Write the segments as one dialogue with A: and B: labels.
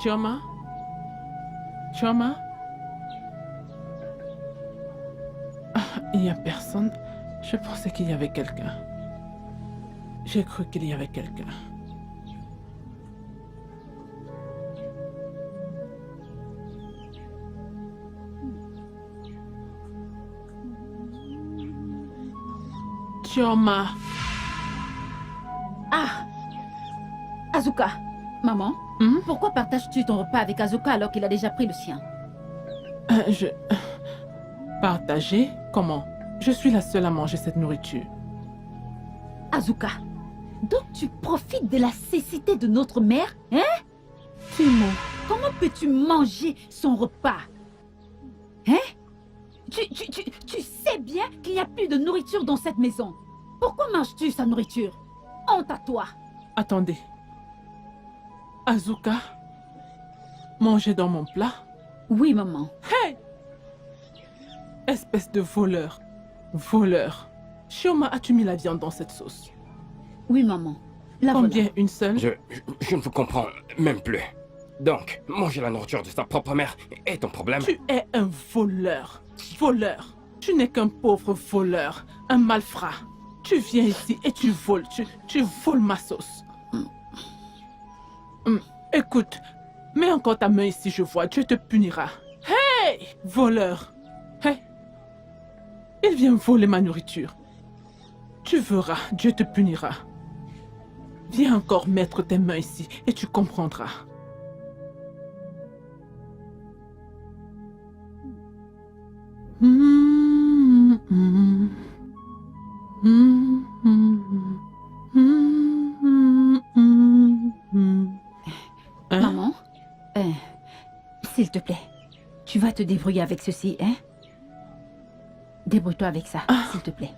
A: Chioma? Chioma? Il n'y a personne. Je pensais qu'il y avait quelqu'un. J'ai cru qu'il y avait quelqu'un. Chioma.
B: Ah! Azuka, maman, pourquoi partages-tu ton repas avec Azuka alors qu'il a déjà pris le sien?
A: Partager? Comment? Je suis la seule à manger cette nourriture.
B: Azuka, donc tu profites de la cécité de notre mère, hein?
A: Timo.
B: Comment peux-tu manger son repas? Hein? Tu sais bien qu'il n'y a plus de nourriture dans cette maison. Pourquoi manges-tu sa nourriture? Honte à toi.
A: Attendez. Azuka? Manger dans mon plat?
B: Oui, maman.
A: Hey! Espèce de voleur. Voleur. Chioma, as-tu mis la viande dans cette sauce?
B: Oui, maman. La
A: Combien?
B: voilà.
A: Une seule?
C: Je ne vous comprends même plus. Donc, manger la nourriture de sa propre mère est ton problème?
A: Tu es un voleur. Voleur. Tu n'es qu'un pauvre voleur. Un malfrat. Tu viens ici et tu voles. Tu voles ma sauce. Écoute, mets encore ta main ici, je vois. Dieu te punira. Hey! Voleur. Hey! Il vient voler ma nourriture. Tu verras, Dieu te punira. Viens encore mettre tes mains ici et tu comprendras.
B: Maman, s'il te plaît, tu vas te débrouiller avec ceci, hein? Débrouille-toi avec ça, s'il te plaît.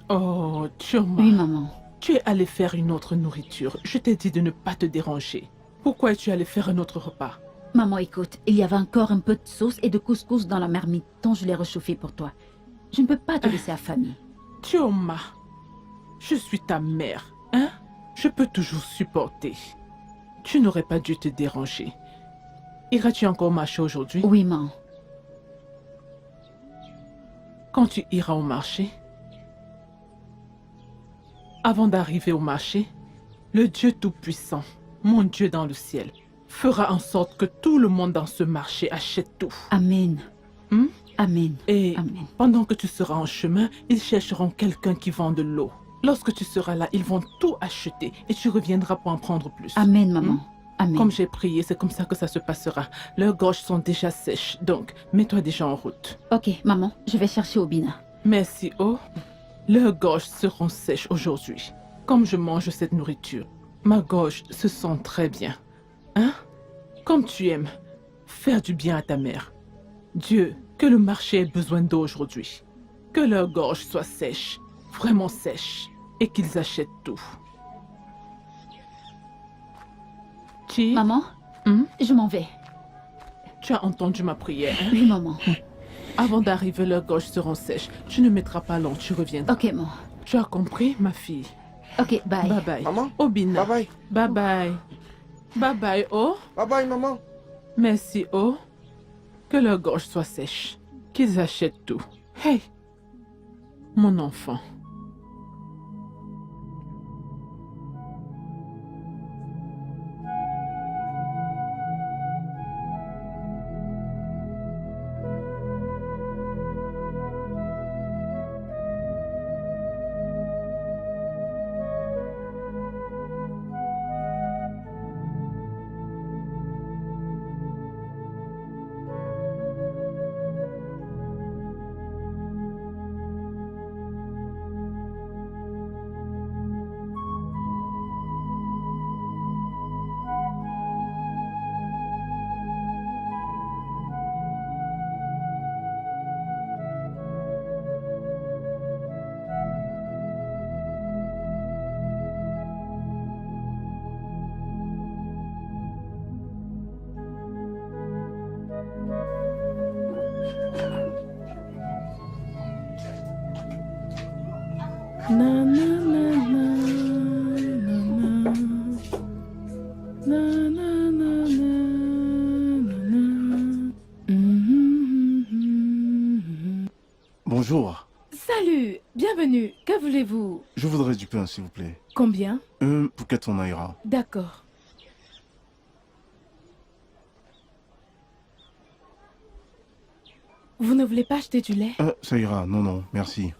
A: Oh, Chioma.
B: Oui, maman.
A: Tu es allé faire une autre nourriture. Je t'ai dit de ne pas te déranger. Pourquoi es-tu allé faire un autre repas?
B: Maman, écoute, il y avait encore un peu de sauce et de couscous dans la marmite dont je l'ai réchauffé pour toi. Je ne peux pas te laisser affamer.
A: Chioma, je suis ta mère, hein? Je peux toujours supporter. Tu n'aurais pas dû te déranger. Iras-tu encore marcher aujourd'hui?
B: Oui, maman.
A: Quand tu iras au marché, avant d'arriver au marché, le Dieu Tout-Puissant, mon Dieu dans le ciel, fera en sorte que tout le monde dans ce marché achète tout.
B: Amen. Amen.
A: Et
B: Amen.
A: pendant que tu seras en chemin, ils chercheront quelqu'un qui vend de l'eau. Lorsque tu seras là, ils vont tout acheter et tu reviendras pour en prendre plus.
B: Amen, maman. Amen.
A: Comme j'ai prié, c'est comme ça que ça se passera. Leurs gorges sont déjà sèches, donc mets-toi déjà en route.
B: Ok, maman, je vais chercher Obina.
A: Merci, oh. Leurs gorges seront sèches aujourd'hui. Comme je mange cette nourriture, ma gorge se sent très bien. Hein? Comme tu aimes, faire du bien à ta mère. Dieu, que le marché ait besoin d'eau aujourd'hui. Que leur gorge soit sèche, vraiment sèche, et qu'ils achètent tout. Chi,
B: Maman, je m'en vais.
A: tu as entendu ma prière, hein?
B: Oui, maman.
A: Avant d'arriver, leurs gorges seront sèches. Tu ne mettras pas long, tu reviendras.
B: Ok, maman.
A: Tu as compris, ma fille?
B: Ok, bye.
A: Bye bye.
D: Maman?
A: Obina.
D: Bye bye.
A: Bye bye. Bye bye, oh.
D: Bye bye, maman.
A: Merci, oh. Que leur gorge soit sèche. Qu'ils achètent tout. Hey, mon enfant. Na na na na na na na na na.
D: Salut, bienvenue. Que voulez-vous?
E: Je voudrais du pain, s'il vous plaît.
D: Combien?
E: Pour 4 naira.
D: D'accord. Vous ne voulez pas acheter du lait?
E: Ça ira, non, non, merci.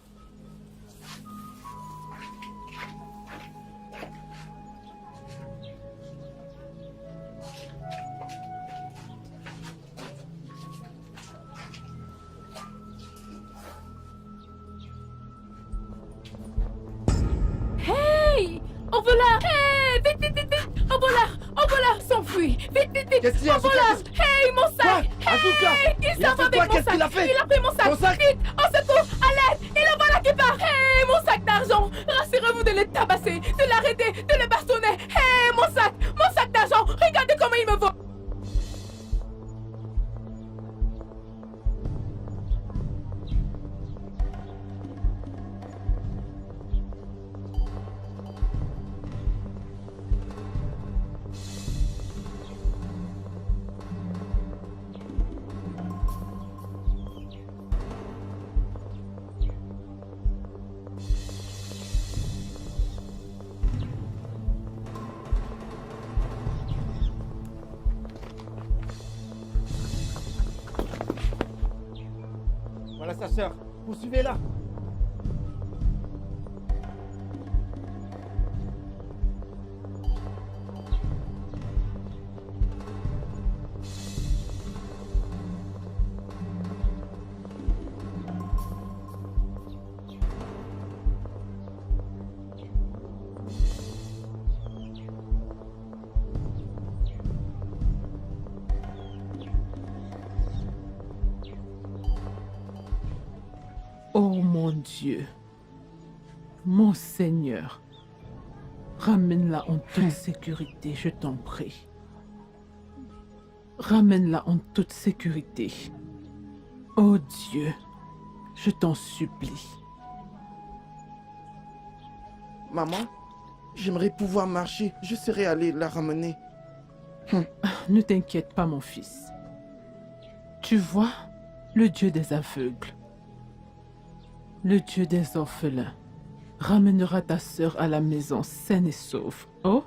D: Hey! En voleur! Hey! Vite, vite, vite, vite! En voleur s'enfuit! Vite, vite, vite!
F: Qu'est-ce qu'il y a,
D: En
F: Asuka?
D: voleur! Hey, mon sac!
F: Quoi? Asuka!
D: Il
F: Il a
D: s'en va
F: fait
D: avec
F: quoi?
D: mon
F: Qu'est-ce
D: sac!
F: qu'il a fait?
D: Il a pris mon sac!
F: Ton sac?
D: Vite! Au secours! À l'aide! Il en voilà qui part! Hey, mon sac d'argent! Rassurez-vous de le tabasser, de l'arrêter, de le bastonner! Hey, mon sac d'argent! Regardez comment il me voit!
F: Voilà sa sœur. Poursuivez-la.
A: Oh mon Dieu, mon Seigneur, ramène-la en toute sécurité, je t'en prie. Ramène-la en toute sécurité. Oh Dieu, je t'en supplie.
F: Maman, j'aimerais pouvoir marcher. Je serais allé la ramener.
A: Ne t'inquiète pas, mon fils. Tu vois, le Dieu des aveugles, le Dieu des orphelins, ramènera ta sœur à la maison saine et sauve. Oh,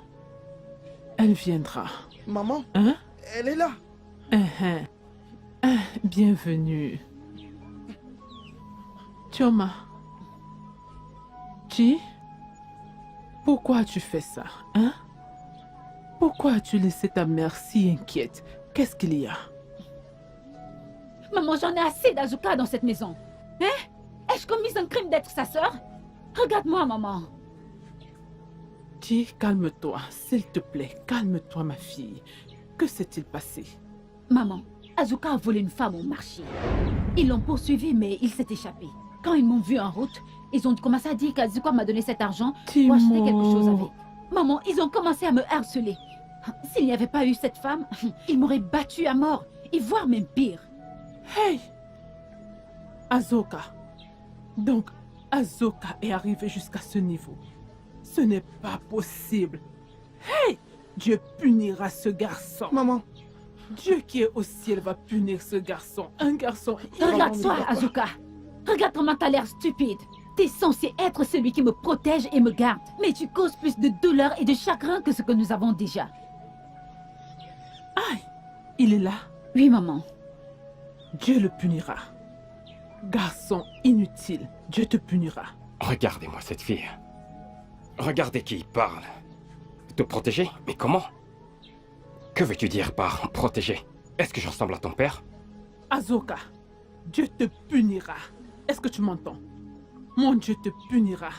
A: elle viendra.
F: Maman,
A: Hein?
F: elle est là.
A: Bienvenue. Chioma. Chi, pourquoi as-tu fait ça, hein? Pourquoi as-tu laissé ta mère si inquiète? Qu'est-ce qu'il y a?
B: Maman, j'en ai assez d'Azuka dans cette maison. Hein? Ai-je commis un crime d'être sa sœur? Regarde-moi, maman.
A: Chi, calme-toi, s'il te plaît, calme-toi, ma fille. Que s'est-il passé?
B: Maman, Azuka a volé une femme au marché. Ils l'ont poursuivi, mais il s'est échappé. Quand ils m'ont vu en route, ils ont commencé à dire qu'Azuka m'a donné cet argent pour acheter quelque chose avec. Maman, ils ont commencé à me harceler. S'il n'y avait pas eu cette femme, ils m'auraient battu à mort, et voire même pire.
A: Hey! Azoka. Donc, Azoka est arrivée jusqu'à ce niveau. Ce n'est pas possible. Hey! Dieu punira ce garçon.
F: Maman,
A: Dieu qui est au ciel va punir ce garçon. Un garçon...
B: Regarde-toi, Azuka. Regarde comment t'as l'air stupide. T'es censé être celui qui me protège et me garde. Mais tu causes plus de douleur et de chagrin que ce que nous avons déjà.
A: Aïe! Il est là.
B: Oui, maman.
A: Dieu le punira. Garçon inutile, Dieu te punira.
C: Regardez-moi cette fille. Regardez qui parle. Te protéger? Mais comment? Que veux-tu dire par protéger? Est-ce que je ressemble à ton père?
A: Azoka, Dieu te punira. Est-ce que tu m'entends? Mon Dieu te punira.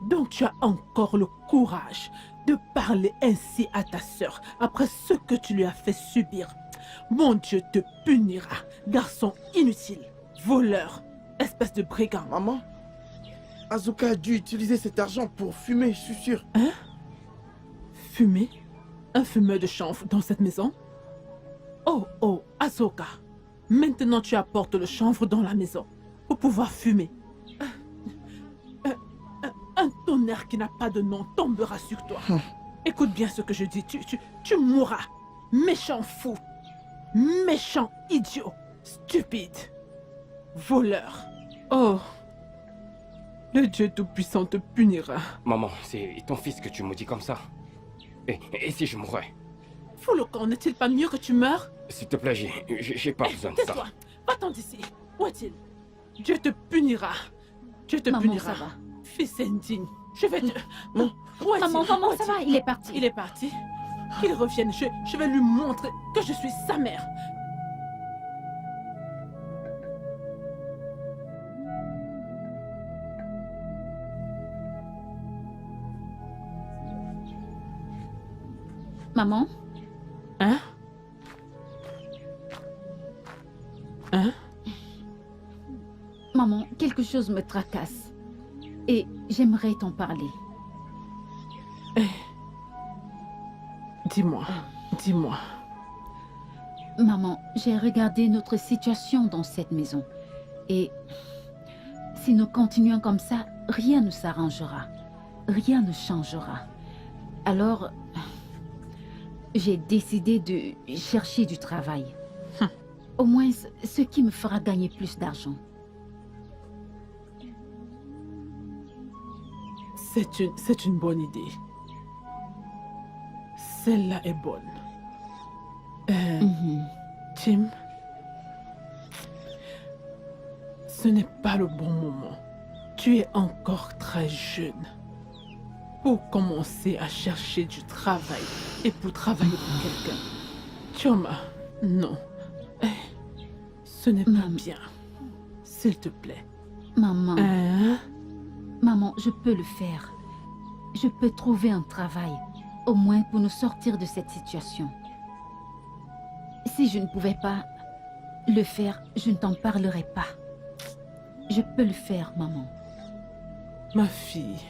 A: Donc tu as encore le courage de parler ainsi à ta sœur après ce que tu lui as fait subir. Mon Dieu te punira, garçon inutile, voleur, espèce de brigand.
F: maman, Azuka a dû utiliser cet argent pour fumer, je suis sûr.
A: Hein? Fumer? Un fumeur de chanvre dans cette maison? Oh, Azoka, maintenant tu apportes le chanvre dans la maison pour pouvoir fumer. Un tonnerre qui n'a pas de nom tombera sur toi. Écoute bien ce que je dis, tu mourras. Méchant fou, méchant idiot, stupide, voleur. Oh, Le Dieu Tout-Puissant te punira.
C: Maman, c'est ton fils que tu maudis comme ça. Et si je mourais?
A: Fou le camp, n'est-il pas mieux que tu meurs?
C: S'il te plaît, j'ai pas besoin de ça.
A: Tais-toi, va-t'en d'ici. Où est-il? Dieu te punira. Dieu te
B: Maman,
A: punira.
B: ça va.
A: Fils indigne, je vais te...
F: Non.
A: Où est-il?
B: Maman,
A: Où
B: ça
A: est-il?
B: va, il est parti.
A: Il est parti. Qu'il revienne, je vais lui montrer que je suis sa mère.
B: Maman,
A: Hein? Hein?
B: maman, quelque chose me tracasse. Et j'aimerais t'en parler.
A: Dis-moi, dis-moi.
B: Maman, j'ai regardé notre situation dans cette maison. Et si nous continuons comme ça, rien ne s'arrangera. Rien ne changera. Alors, j'ai décidé de chercher du travail. Au moins, ce qui me fera gagner plus d'argent.
A: C'est une bonne idée. Celle-là est bonne. Tim, ce n'est pas le bon moment. Tu es encore très jeune pour commencer à chercher du travail et pour travailler pour quelqu'un. Choma, non. Ce n'est pas
B: Maman.
A: bien. S'il te plaît.
B: Maman,
A: Hein?
B: maman, je peux le faire. Je peux trouver un travail, au moins pour nous sortir de cette situation. Si je ne pouvais pas le faire, je ne t'en parlerai pas. Je peux le faire, maman.
A: Ma fille,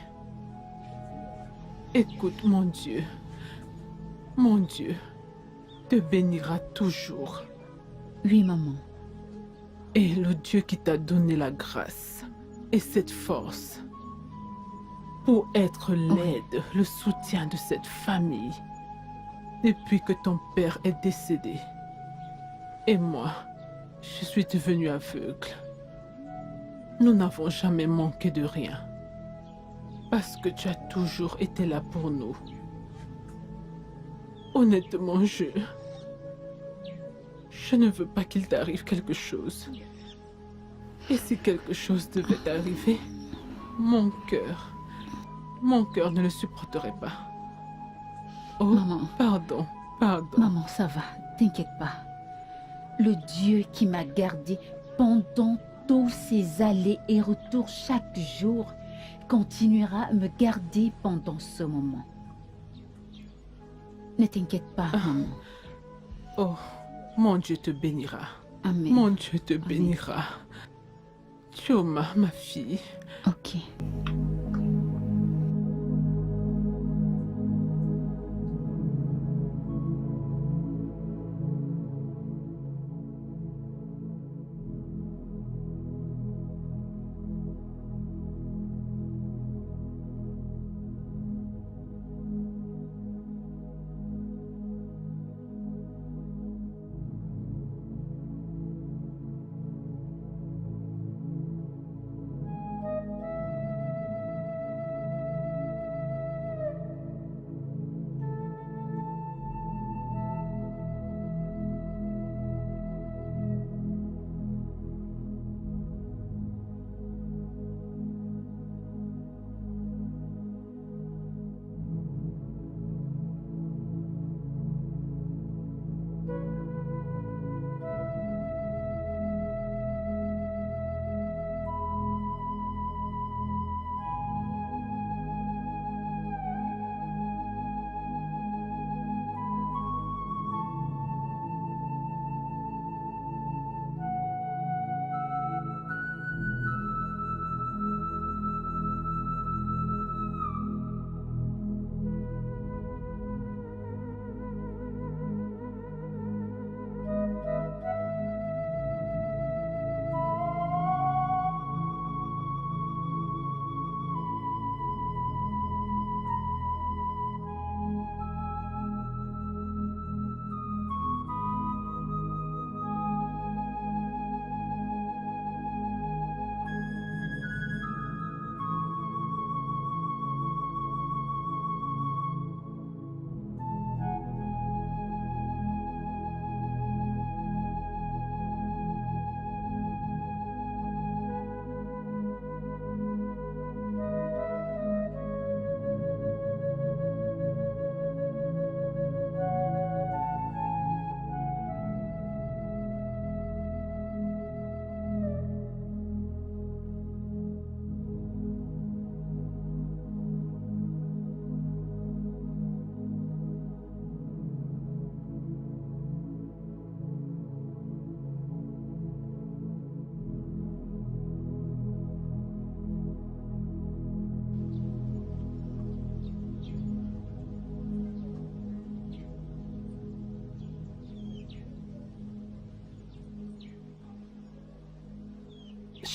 A: écoute mon Dieu te bénira toujours.
B: Oui, maman.
A: Et le Dieu qui t'a donné la grâce et cette force pour être l'aide, le soutien de cette famille depuis que ton père est décédé. Et moi, je suis devenue aveugle. Nous n'avons jamais manqué de rien. Parce que tu as toujours été là pour nous. Honnêtement, je ne veux pas qu'il t'arrive quelque chose. Et si quelque chose devait t'arriver, mon cœur ne le supporterait pas. Oh,
B: Maman.
A: pardon.
B: Maman, ça va, t'inquiète pas. Le Dieu qui m'a gardé pendant tous ces allers et retours chaque jour continuera à me garder pendant ce moment. Ne t'inquiète pas, maman.
A: Oh, mon Dieu te bénira.
B: Amen.
A: Mon Dieu te bénira. Choma, ma fille.
B: Ok.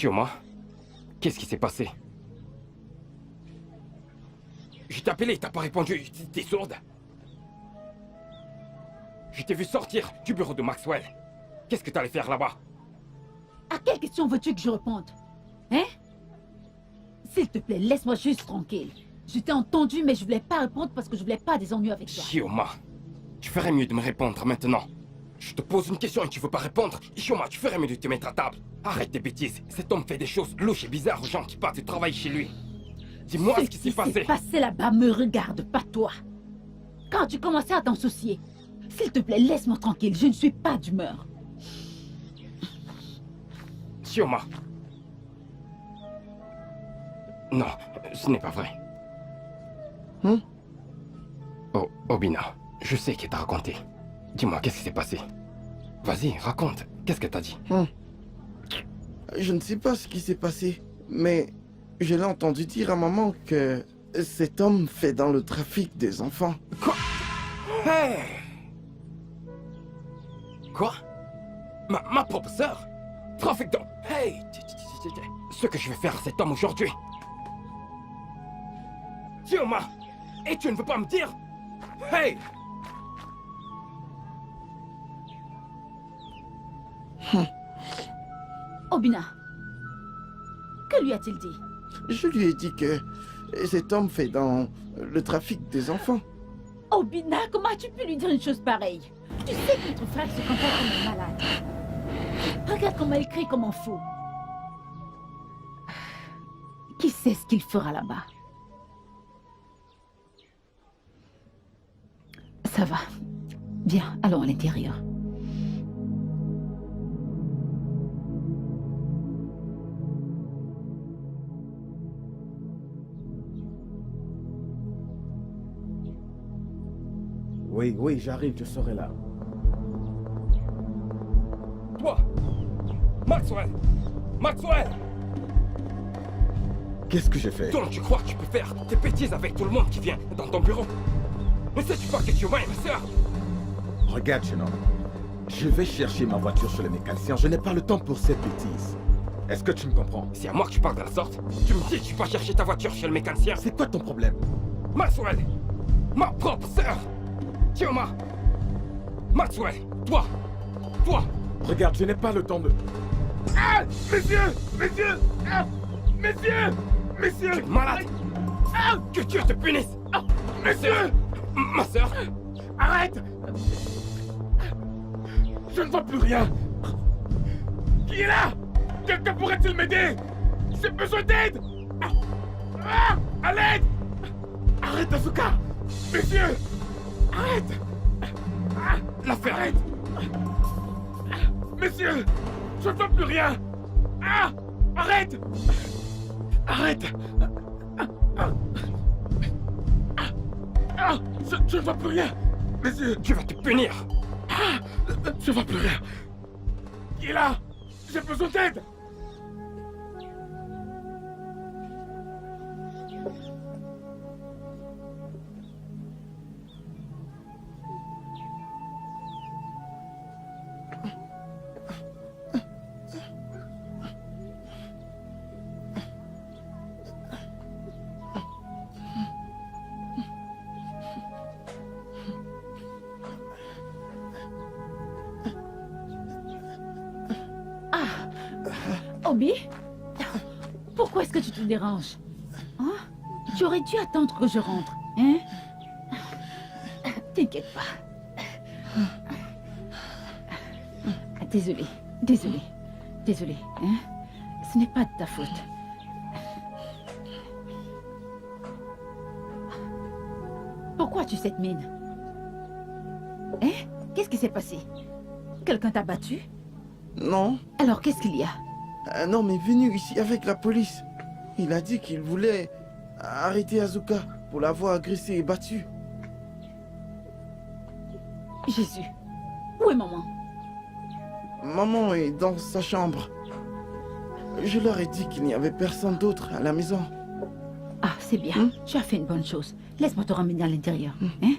C: Sioma, qu'est-ce qui s'est passé? Je t'ai appelé, t'as pas répondu. T'es sourde? Je t'ai vu sortir du bureau de Maxwell. Qu'est-ce que t'allais faire là-bas?
B: À quelle question veux-tu que je réponde? Hein? S'il te plaît, laisse-moi juste tranquille. Je t'ai entendu, mais je voulais pas répondre parce que je voulais pas des ennuis avec toi.
C: Sioma, tu ferais mieux de me répondre maintenant. Je te pose une question et tu veux pas répondre. Sioma, tu ferais mieux de te mettre à table. Arrête tes bêtises. Cet homme fait des choses louches et bizarres aux gens qui passent du travail chez lui. Dis-moi ce qui s'est passé.
B: Ce qui s'est passé là-bas me regarde, pas toi. Quand tu commençais à t'en soucier, s'il te plaît, laisse-moi tranquille. Je ne suis pas d'humeur.
C: Sioma. Non, ce n'est pas vrai. Oh, Obina, je sais qu'elle t'a raconté. Dis-moi, qu'est-ce qui s'est passé? Vas-y, raconte. Qu'est-ce qu'elle t'a dit?
F: Je ne sais pas ce qui s'est passé, mais je l'ai entendu dire à maman que cet homme fait dans le trafic des enfants.
C: Quoi? Hey! Quoi? Ma propre sœur? Trafic d'hommes? Hey! Ce que je vais faire à cet homme aujourd'hui. Sioma! Et tu ne veux pas me dire? Hey!
B: Obina, que lui a-t-il dit?
F: Je lui ai dit que cet homme fait dans le trafic des enfants.
B: Obina, comment as-tu pu lui dire une chose pareille? Tu sais que notre frère se comporte comme un malade. Regarde comment il crie comme un fou. Qui sait ce qu'il fera là-bas? Ça va. Viens, allons à l'intérieur.
G: Oui, j'arrive, je serai là.
C: Toi! Maxwell! Maxwell!
G: Qu'est-ce que j'ai fait?
C: Donc tu crois que tu peux faire tes bêtises avec tout le monde qui vient dans ton bureau? Ne sais-tu pas que tu es ma sœur?
G: Regarde, jeune homme. Je vais chercher ma voiture chez le mécanicien. Je n'ai pas le temps pour ces bêtises. Est-ce que tu me comprends?
C: C'est à moi que tu parles de la sorte? Tu me dis que tu vas chercher ta voiture chez le mécanicien?
G: C'est quoi ton problème?
C: Maxwell! Ma propre sœur! Sioma! Maxwell! Toi!
G: Regarde, je n'ai pas le temps de...
C: Ah! Messieurs! Ah! Messieurs! Tu es malade! Ah! Que Dieu te punisse! Ah! Messieurs! Ma sœur!
G: Arrête! Je ne vois plus rien! Qui est là? Quelqu'un pourrait-il m'aider? J'ai besoin d'aide! À l'aide! Arrête, Asuka! Messieurs! Arrête!
C: L'affaire!
G: Arrête! Messieurs! Je ne vois plus rien! Arrête! Arrête! Je ne vois plus rien! Messieurs!
C: Tu vas te punir!
G: Je ne vois plus rien! Qui est là? J'ai besoin d'aide!
B: Obi? Pourquoi est-ce que tu te déranges? Hein? Tu aurais dû attendre que je rentre, hein? T'inquiète pas. Désolée, hein? Ce n'est pas de ta faute. Pourquoi as-tu cette mine? Hein? Qu'est-ce qui s'est passé? Quelqu'un t'a battu?
F: Non,
B: Alors qu'est-ce qu'il y a?
F: un homme est venu ici avec la police. Il a dit qu'il voulait arrêter Asuka pour l'avoir agressée et battue.
B: Jésus, où est maman?
F: Maman est dans sa chambre. Je leur ai dit qu'il n'y avait personne d'autre à la maison.
B: Ah, c'est bien. Tu as fait une bonne chose. Laisse-moi te ramener à l'intérieur. Hein?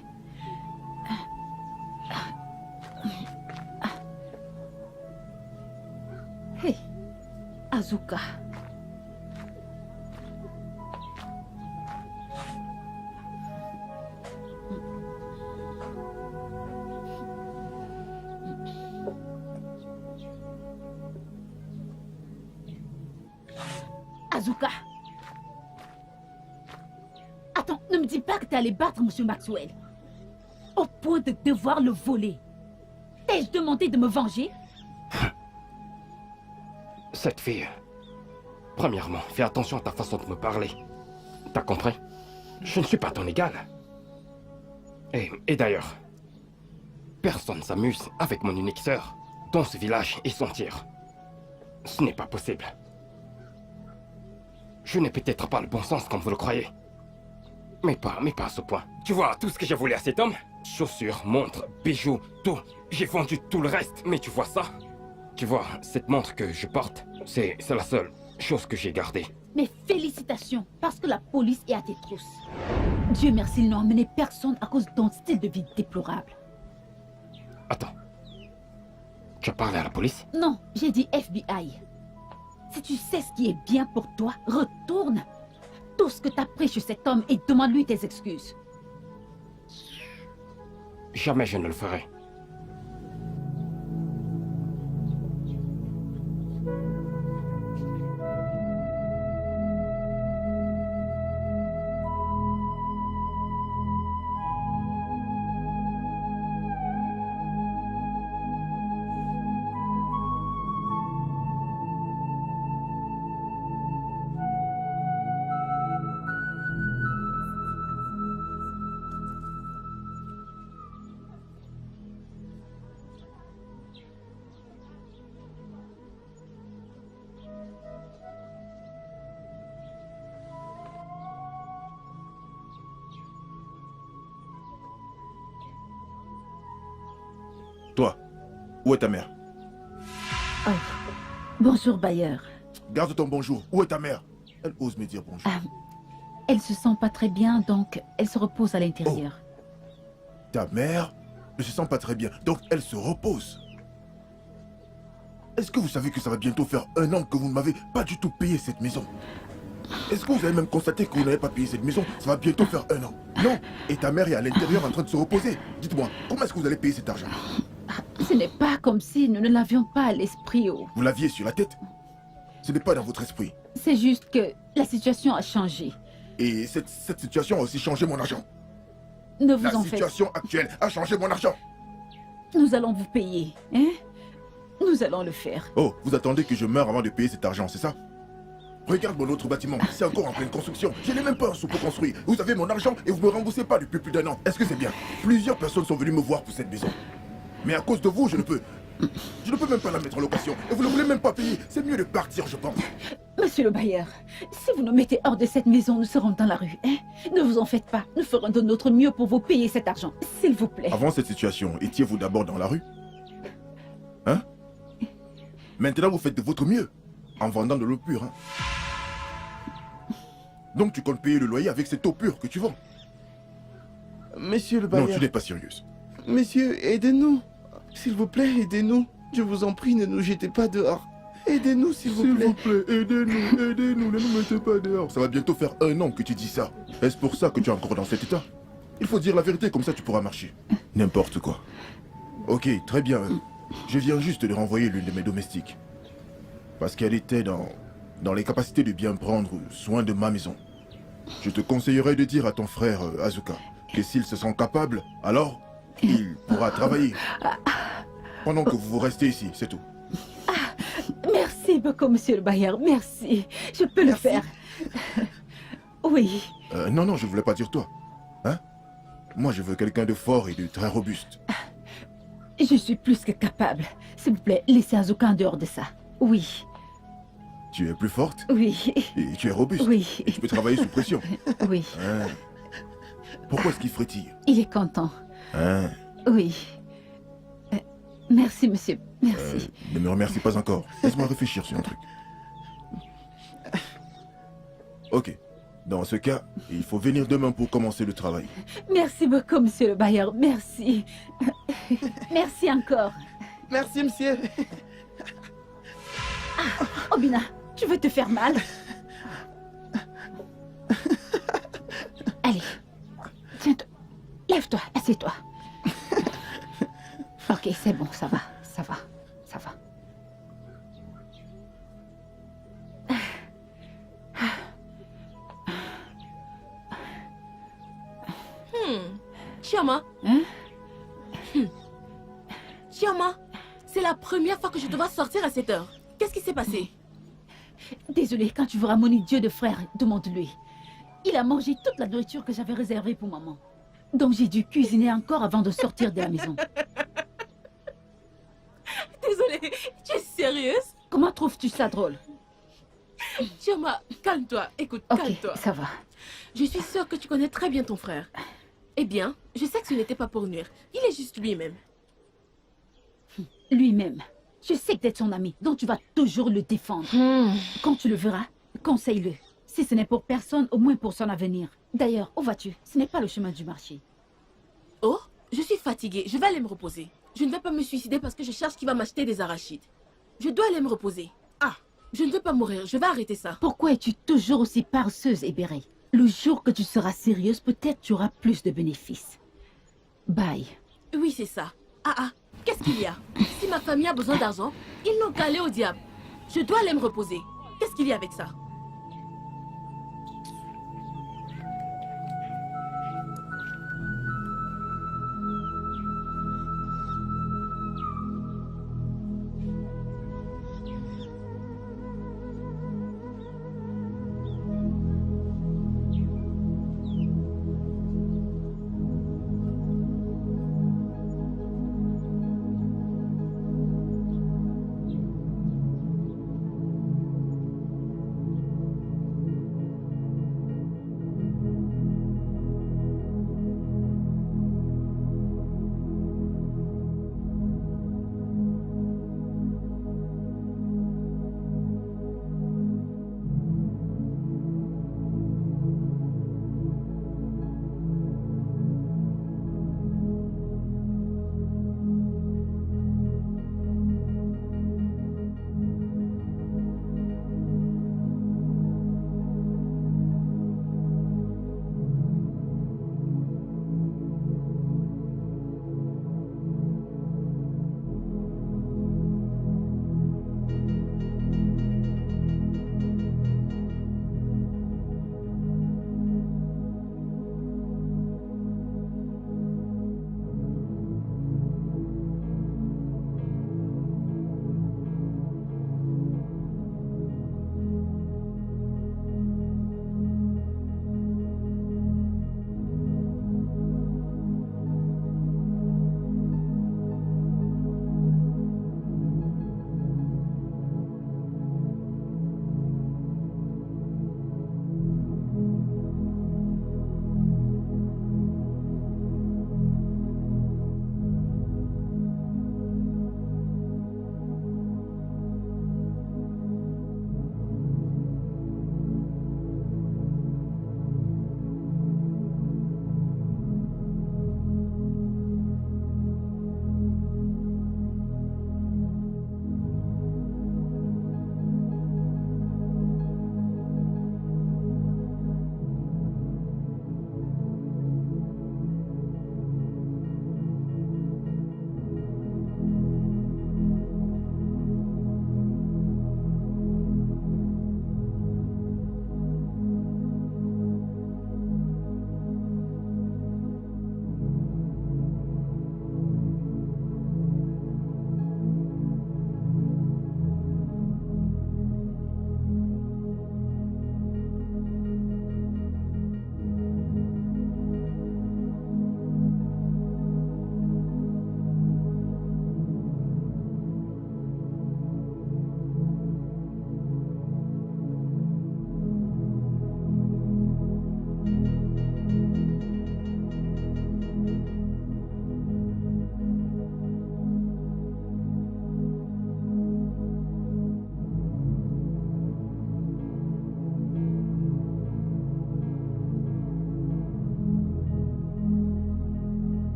B: Hey, Azuka. Azuka. Attends, ne me dis pas que t'es allé battre Monsieur Maxwell. Au point de devoir le voler. T'ai-je demandé de me venger?
C: Cette fille... Premièrement, fais attention à ta façon de me parler. T'as compris? Je ne suis pas ton égal. Et d'ailleurs, personne s'amuse avec mon unique sœur dans ce village et son tir. Ce n'est pas possible. Je n'ai peut-être pas le bon sens comme vous le croyez. Mais pas à ce point. Tu vois, tout ce que j'ai volé à cet homme, chaussures, montres, bijoux, tout. J'ai vendu tout le reste. Mais tu vois ça? Tu vois, cette montre que je porte, c'est la seule chose que j'ai gardée.
B: Mais félicitations, parce que la police est à tes trousses. Dieu merci, ils n'ont emmené personne à cause de ton style de vie déplorable.
C: Attends. Tu as parlé à la police?
B: Non, j'ai dit FBI. Si tu sais ce qui est bien pour toi, retourne. Tout ce que t'as pris chez cet homme et demande-lui tes excuses.
C: Jamais je ne le ferai.
H: Toi, où est ta mère?
B: Oh. Bonjour, Bayer.
H: Garde ton bonjour. Où est ta mère? Elle ose me dire bonjour.
B: Elle se sent pas très bien, donc elle se repose à l'intérieur.
H: Ta mère ne se sent pas très bien, donc elle se repose. Est-ce que vous savez que ça va bientôt faire 1 an que vous ne m'avez pas du tout payé cette maison? Est-ce que vous avez même constaté que vous n'avez pas payé cette maison? Ça va bientôt faire 1 an. Non. Et ta mère est à l'intérieur en train de se reposer. Dites-moi, comment est-ce que vous allez payer cet argent?
B: Ce n'est pas comme si nous ne l'avions pas à l'esprit.
H: Vous l'aviez sur la tête? Ce n'est pas dans votre esprit.
B: C'est juste que la situation a changé.
H: Et cette situation a aussi changé mon argent.
B: Ne vous
H: La
B: en faites
H: situation actuelle a changé mon argent.
B: Nous allons vous payer, hein? Nous allons le faire.
H: Oh, vous attendez que je meure avant de payer cet argent, c'est ça? Regarde mon autre bâtiment, c'est encore en pleine construction. Je n'ai même pas un sou pour construire. Vous avez mon argent et vous me remboursez pas depuis plus d'1 an. Est-ce que c'est bien? Plusieurs personnes sont venues me voir pour cette maison. Mais à cause de vous, je ne peux même pas la mettre en location. Et vous ne voulez même pas payer. C'est mieux de partir, je pense.
B: Monsieur le bailleur, si vous nous mettez hors de cette maison, nous serons dans la rue, hein? Ne vous en faites pas. Nous ferons de notre mieux pour vous payer cet argent, s'il vous plaît.
H: Avant cette situation, étiez-vous d'abord dans la rue? Hein? Maintenant, vous faites de votre mieux. En vendant de l'eau pure, hein? Donc tu comptes payer le loyer avec cette eau pure que tu vends?
F: Monsieur le
H: Non,
F: bailleur.
H: tu n'es pas sérieuse.
F: Monsieur, aidez-nous. S'il vous plaît, aidez-nous. Je vous en prie, ne nous jetez pas dehors. Aidez-nous, s'il vous plaît.
H: Aidez-nous, ne nous mettez pas dehors. Ça va bientôt faire 1 an que tu dis ça. Est-ce pour ça que tu es encore dans cet état? Il faut dire la vérité, comme ça tu pourras marcher. N'importe quoi. Ok, très bien. Je viens juste de renvoyer l'une de mes domestiques. Parce qu'elle était dans les capacités de bien prendre soin de ma maison. Je te conseillerais de dire à ton frère Azuka que s'il se sent capable, alors il pourra travailler. Pendant que vous restez ici, c'est tout.
B: Merci beaucoup, monsieur le bailleur. Merci. Je peux le faire. Oui.
H: Non, je voulais pas dire toi. Hein? Moi, je veux quelqu'un de fort et de très robuste.
B: Je suis plus que capable. S'il vous plaît, laissez Azuka en dehors de ça. Oui.
H: Tu es plus forte
B: Oui.
H: et tu es robuste.
B: Oui.
H: Et tu peux travailler sous pression.
B: Oui.
H: Hein? Pourquoi est-ce qu'il frétille?
B: Il est content.
H: Hein?
B: Oui. Merci, monsieur. Merci.
H: Ne me remercie pas encore. Laisse-moi réfléchir sur un truc. Ok. Dans ce cas, il faut venir demain pour commencer le travail.
B: Merci beaucoup, monsieur le bailleur. Merci. Merci encore.
F: Merci, monsieur.
B: Obina, Tu veux te faire mal? Allez, tiens-toi. Lève-toi, assieds-toi. Ok, c'est bon, ça va, ça va, ça va.
D: Chioma.
B: Hein?
D: Chioma, c'est la première fois que je te vois sortir à cette heure. Qu'est-ce qui s'est passé?
B: Désolée, quand tu verras mon idiot de frère, demande-lui. Il a mangé toute la nourriture que j'avais réservée pour maman. Donc j'ai dû cuisiner encore avant de sortir de la maison.
D: Désolée, tu es sérieuse?
B: Comment trouves-tu ça drôle?
D: Chioma, calme-toi. Écoute,
B: Ok,
D: calme-toi.
B: ça va.
D: Je suis sûre que tu connais très bien ton frère. Eh bien, je sais que ce n'était pas pour nuire. Il est juste lui-même.
B: Lui-même. Je sais que t'es son ami, donc tu vas toujours le défendre. Quand tu le verras, conseille-le. Si ce n'est pour personne, au moins pour son avenir. D'ailleurs, où vas-tu? Ce n'est pas le chemin du marché.
D: Oh, je suis fatiguée. Je vais aller me reposer. Je ne vais pas me suicider parce que je cherche qui va m'acheter des arachides. Je dois aller me reposer. Ah, je ne veux pas mourir. Je vais arrêter ça.
B: Pourquoi es-tu toujours aussi paresseuse et bérée? Le jour que tu seras sérieuse, peut-être tu auras plus de bénéfices. Bye.
D: Oui, c'est ça. Qu'est-ce qu'il y a? Si ma famille a besoin d'argent, ils n'ont qu'à aller au diable. Je dois aller me reposer. Qu'est-ce qu'il y a avec ça?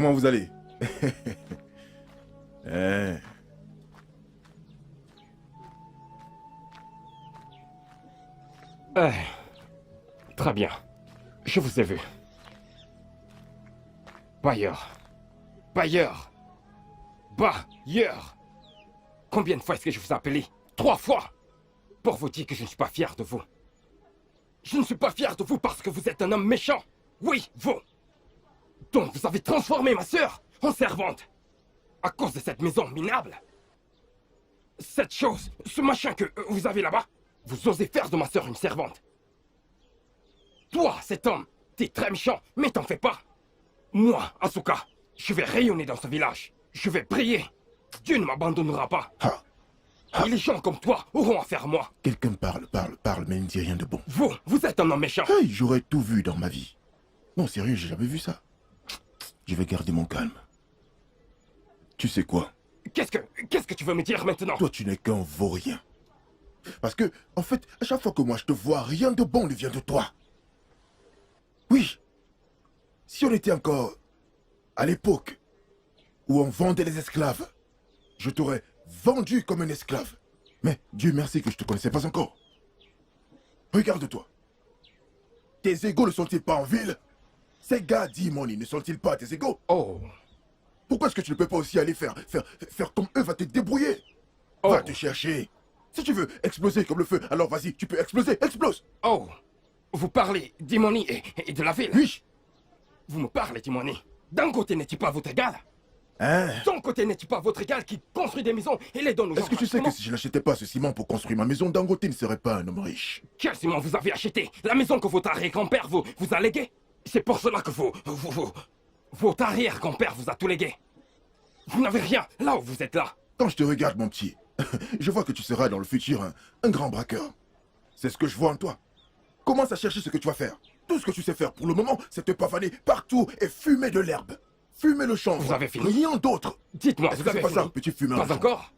H: Comment vous allez? Hein?
C: Très bien. Je vous ai vu. Bailleur. Bailleur. Bailleur. Combien de fois est-ce que je vous ai appelé? 3 fois. Pour vous dire que je ne suis pas fier de vous. Je ne suis pas fier de vous parce que vous êtes un homme méchant. Oui, vous. Donc vous avez transformé ma sœur en servante. À cause de cette maison minable. Cette chose, ce machin que vous avez là-bas, vous osez faire de ma sœur une servante. Toi, cet homme, t'es très méchant, mais t'en fais pas. Moi, Asuka, je vais rayonner dans ce village. Je vais briller. Dieu ne m'abandonnera pas. Et les gens comme toi auront affaire à moi.
H: Quelqu'un parle, mais il ne dit rien de bon.
C: Vous êtes un homme méchant.
H: Hey, j'aurais tout vu dans ma vie. Non, sérieux, j'ai jamais vu ça. Je vais garder mon calme. Tu sais quoi?
C: Qu'est-ce que tu veux me dire maintenant?
H: Toi, tu n'es qu'un vaurien. Parce que, en fait, à chaque fois que moi je te vois, rien de bon ne vient de toi. Oui. Si on était encore à l'époque où on vendait les esclaves, je t'aurais vendu comme un esclave. Mais Dieu merci que je te connaissais pas encore. Regarde-toi. Tes égaux ne sont-ils pas en ville? Ces gars d'Imoni ne sont-ils pas tes égaux?
C: Oh.
H: Pourquoi est-ce que tu ne peux pas aussi aller faire comme eux? Va te débrouiller. Va te chercher. Si tu veux exploser comme le feu, alors vas-y, tu peux exploser, explose.
C: Oh. Vous parlez d'Imoni et de la ville?
H: Oui.
C: Vous me parlez d'Imoni. D'un côté n'est-il pas votre égal?
H: Hein?
C: D'un côté n'est-il pas votre égal qui construit des maisons et les donne aux gens?
H: Est-ce que tu sais que si je n'achetais pas ce ciment pour construire ma maison, Dangote ne serait pas un homme riche?
C: Quel ciment vous avez acheté? La maison que votre arrière-grand-père vous a léguée? C'est pour cela que votre arrière-grand-père vous a tout légué. Vous n'avez rien là où vous êtes là.
H: Quand je te regarde, mon petit, je vois que tu seras dans le futur un grand braqueur. C'est ce que je vois en toi. Commence à chercher ce que tu vas faire. Tout ce que tu sais faire pour le moment, c'est te pavaner partout et fumer de l'herbe. Fumer le chanvre.
C: Vous avez fini?
H: Rien d'autre.
C: Dites-moi,
H: Est-ce
C: vous
H: que
C: avez
H: c'est pas
C: fini?
H: ça, petit fumeur?
C: Pas encore?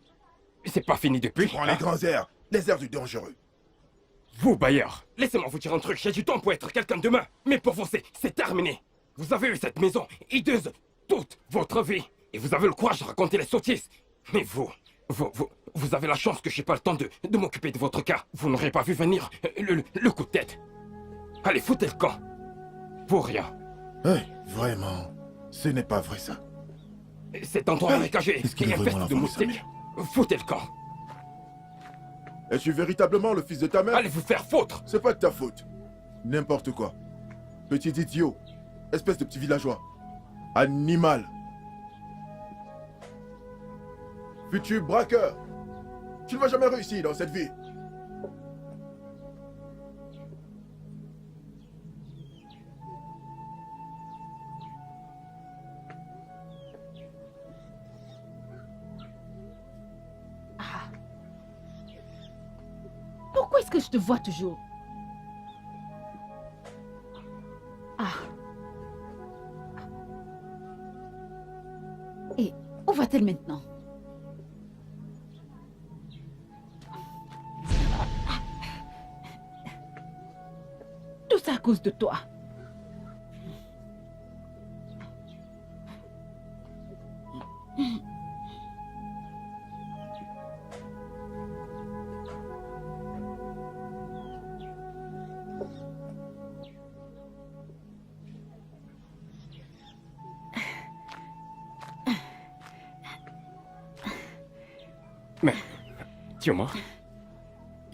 C: C'est pas fini depuis?
H: Prends les grands airs, les airs du dangereux.
C: Vous, Bailleur, laissez-moi vous dire un truc. J'ai du temps pour être quelqu'un demain. Mais pour vous, c'est terminé. Vous avez eu cette maison hideuse toute votre vie. Et vous avez le courage de raconter les sottises. Mais vous avez la chance que j'ai pas le temps de m'occuper de votre cas. Vous n'aurez pas vu venir le coup de tête. Allez, foutez le camp. Pour rien.
H: Hey, vraiment, ce n'est pas vrai ça.
C: Cet endroit marécageux
H: Est-ce qu'il
C: est
H: est vraiment
C: infesté de
H: l'enfant de sa
C: moustiques. Foutez le camp.
H: Es-tu véritablement le fils de ta mère?
C: Allez vous faire foutre.
H: C'est pas de ta faute. N'importe quoi. Petit idiot. Espèce de petit villageois. Animal. Futur braqueur. Tu ne vas jamais réussir dans cette vie.
B: Pourquoi est-ce que je te vois toujours? Ah. Et où va-t-elle maintenant? Tout ça à cause de toi.
C: Mais, dis-moi,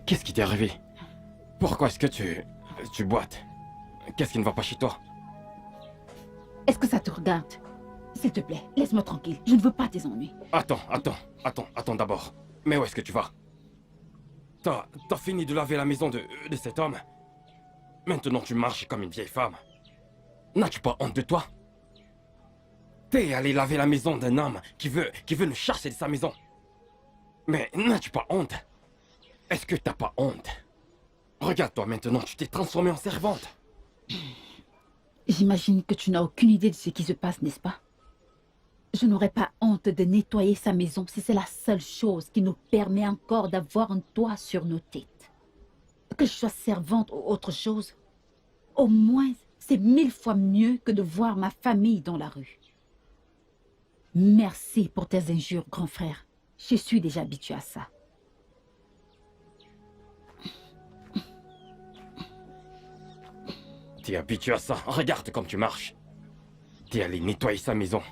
C: qu'est-ce qui t'est arrivé? Pourquoi est-ce que tu boites? Qu'est-ce qui ne va pas chez toi?
B: Est-ce que ça te regarde? S'il te plaît, laisse-moi tranquille. Je ne veux pas tes ennuis.
C: Attends d'abord. Mais où est-ce que tu vas? T'as fini de laver la maison de cet homme? Maintenant tu marches comme une vieille femme. N'as-tu pas honte de toi? T'es allé laver la maison d'un homme qui veut nous chasser de sa maison. Mais n'as-tu pas honte? Est-ce que t'as pas honte? Regarde-toi maintenant, tu t'es transformée en servante.
B: J'imagine que tu n'as aucune idée de ce qui se passe, n'est-ce pas? Je n'aurais pas honte de nettoyer sa maison si c'est la seule chose qui nous permet encore d'avoir un toit sur nos têtes. Que je sois servante ou autre chose, au moins c'est 1000 fois mieux que de voir ma famille dans la rue. Merci pour tes injures, grand frère. Je suis déjà habituée à ça.
C: T'es habitué à ça. Regarde comme tu marches. T'es allé nettoyer sa maison.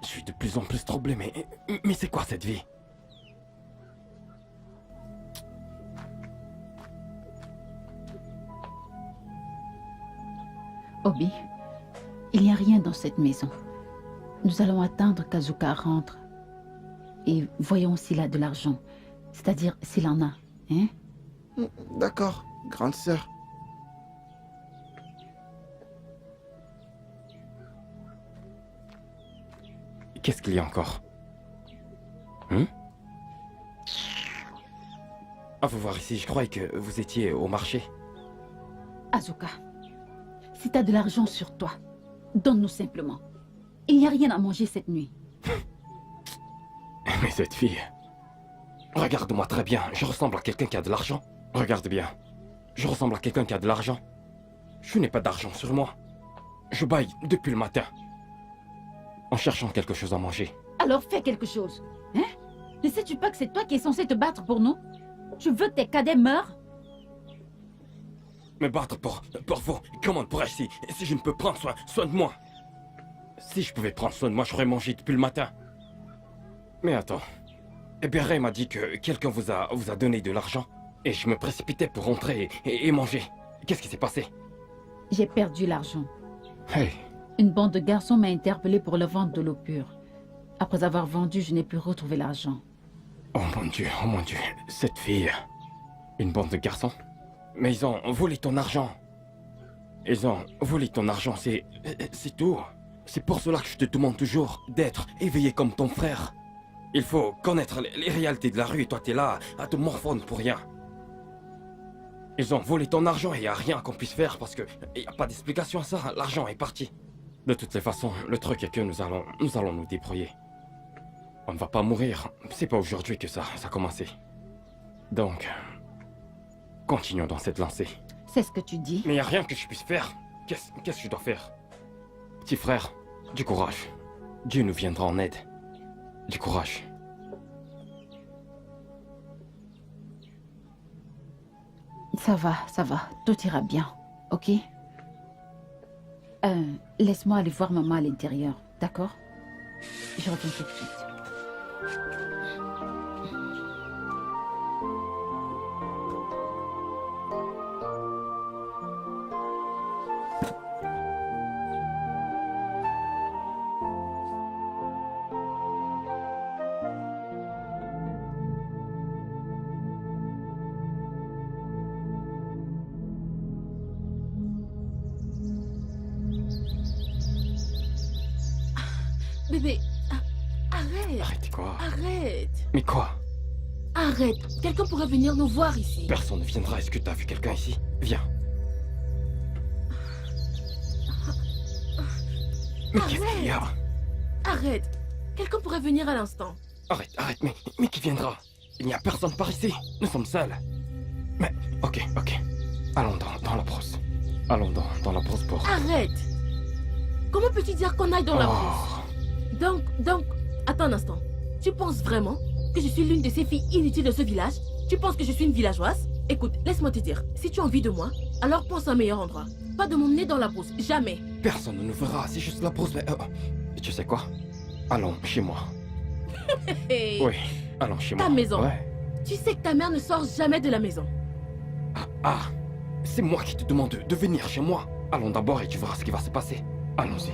C: Je suis de plus en plus troublé, mais c'est quoi cette vie?
B: Obi, il n'y a rien dans cette maison. Nous allons attendre qu'Azuka rentre. Et voyons s'il a de l'argent. C'est-à-dire s'il en a. Hein?
F: D'accord, grande sœur.
C: Qu'est-ce qu'il y a encore? À vous voir ici, je croyais que vous étiez au marché.
B: Azuka, si t'as de l'argent sur toi, donne-nous simplement. Il n'y a rien à manger cette nuit.
C: Mais cette fille... Regarde-moi très bien, je ressemble à quelqu'un qui a de l'argent. Regarde bien, je ressemble à quelqu'un qui a de l'argent. Je n'ai pas d'argent sur moi. Je baille depuis le matin. En cherchant quelque chose à manger.
B: Alors fais quelque chose. Hein? Ne sais-tu pas que c'est toi qui es censé te battre pour nous? Tu veux que tes cadets meurent?
C: Me battre pour vous, comment pourrais-je si je ne peux prendre soin de moi? Si je pouvais prendre soin de moi, j'aurais mangé depuis le matin. Mais attends. Ray m'a dit que quelqu'un vous a donné de l'argent. Et je me précipitais pour rentrer et manger. Qu'est-ce qui s'est passé?
B: J'ai perdu l'argent.
C: Hey.
B: Une bande de garçons m'a interpellé pour la vente de l'eau pure. Après avoir vendu, je n'ai pu retrouver l'argent.
C: Oh mon Dieu, cette fille. Une bande de garçons? Mais ils ont volé ton argent. Ils ont volé ton argent, c'est tout. C'est pour cela que je te demande toujours d'être éveillé comme ton frère. Il faut connaître les réalités de la rue et toi t'es là à te morfondre pour rien. Ils ont volé ton argent et il n'y a rien qu'on puisse faire parce que il n'y a pas d'explication à ça, l'argent est parti. De toutes les façons, le truc est que nous allons nous débrouiller. On ne va pas mourir, c'est pas aujourd'hui que ça a commencé. Donc, continuons dans cette lancée.
B: C'est ce que tu dis?
C: Mais il n'y a rien que je puisse faire. Qu'est-ce que je dois faire? Petit frère, du courage. Dieu nous viendra en aide. Du courage.
B: Ça va, tout ira bien, ok? Laisse-moi aller voir maman à l'intérieur, d'accord? Je reviens tout de suite.
D: Bébé, arrête.
C: Arrête quoi?
D: Arrête.
C: Mais quoi?
D: Arrête. Quelqu'un pourrait venir nous voir ici.
C: Personne ne viendra. Est-ce que t'as vu quelqu'un ici? Viens. Mais qu'est-ce qu'il y a?
D: Arrête. Quelqu'un pourrait venir à l'instant.
C: Arrête, mais qui viendra? Il n'y a personne par ici. Nous sommes seuls. Mais, ok. Allons dans la brousse. Allons dans la brousse pour...
D: Arrête. Comment peux-tu dire qu'on aille dans la brousse? Donc, attends un instant. Tu penses vraiment que je suis l'une de ces filles inutiles de ce village? Tu penses que je suis une villageoise? Écoute, laisse-moi te dire. Si tu as envie de moi, alors pense à un meilleur endroit. Pas de m'emmener dans la brousse, jamais.
C: Personne ne nous verra, c'est juste la brousse, mais... tu sais quoi? Allons chez moi.
D: Hey.
C: Oui, allons chez moi.
D: Ta maison.
C: Ouais.
D: Tu sais que ta mère ne sort jamais de la maison.
C: Ah, c'est moi qui te demande de venir chez moi. Allons d'abord et tu verras ce qui va se passer. Allons-y.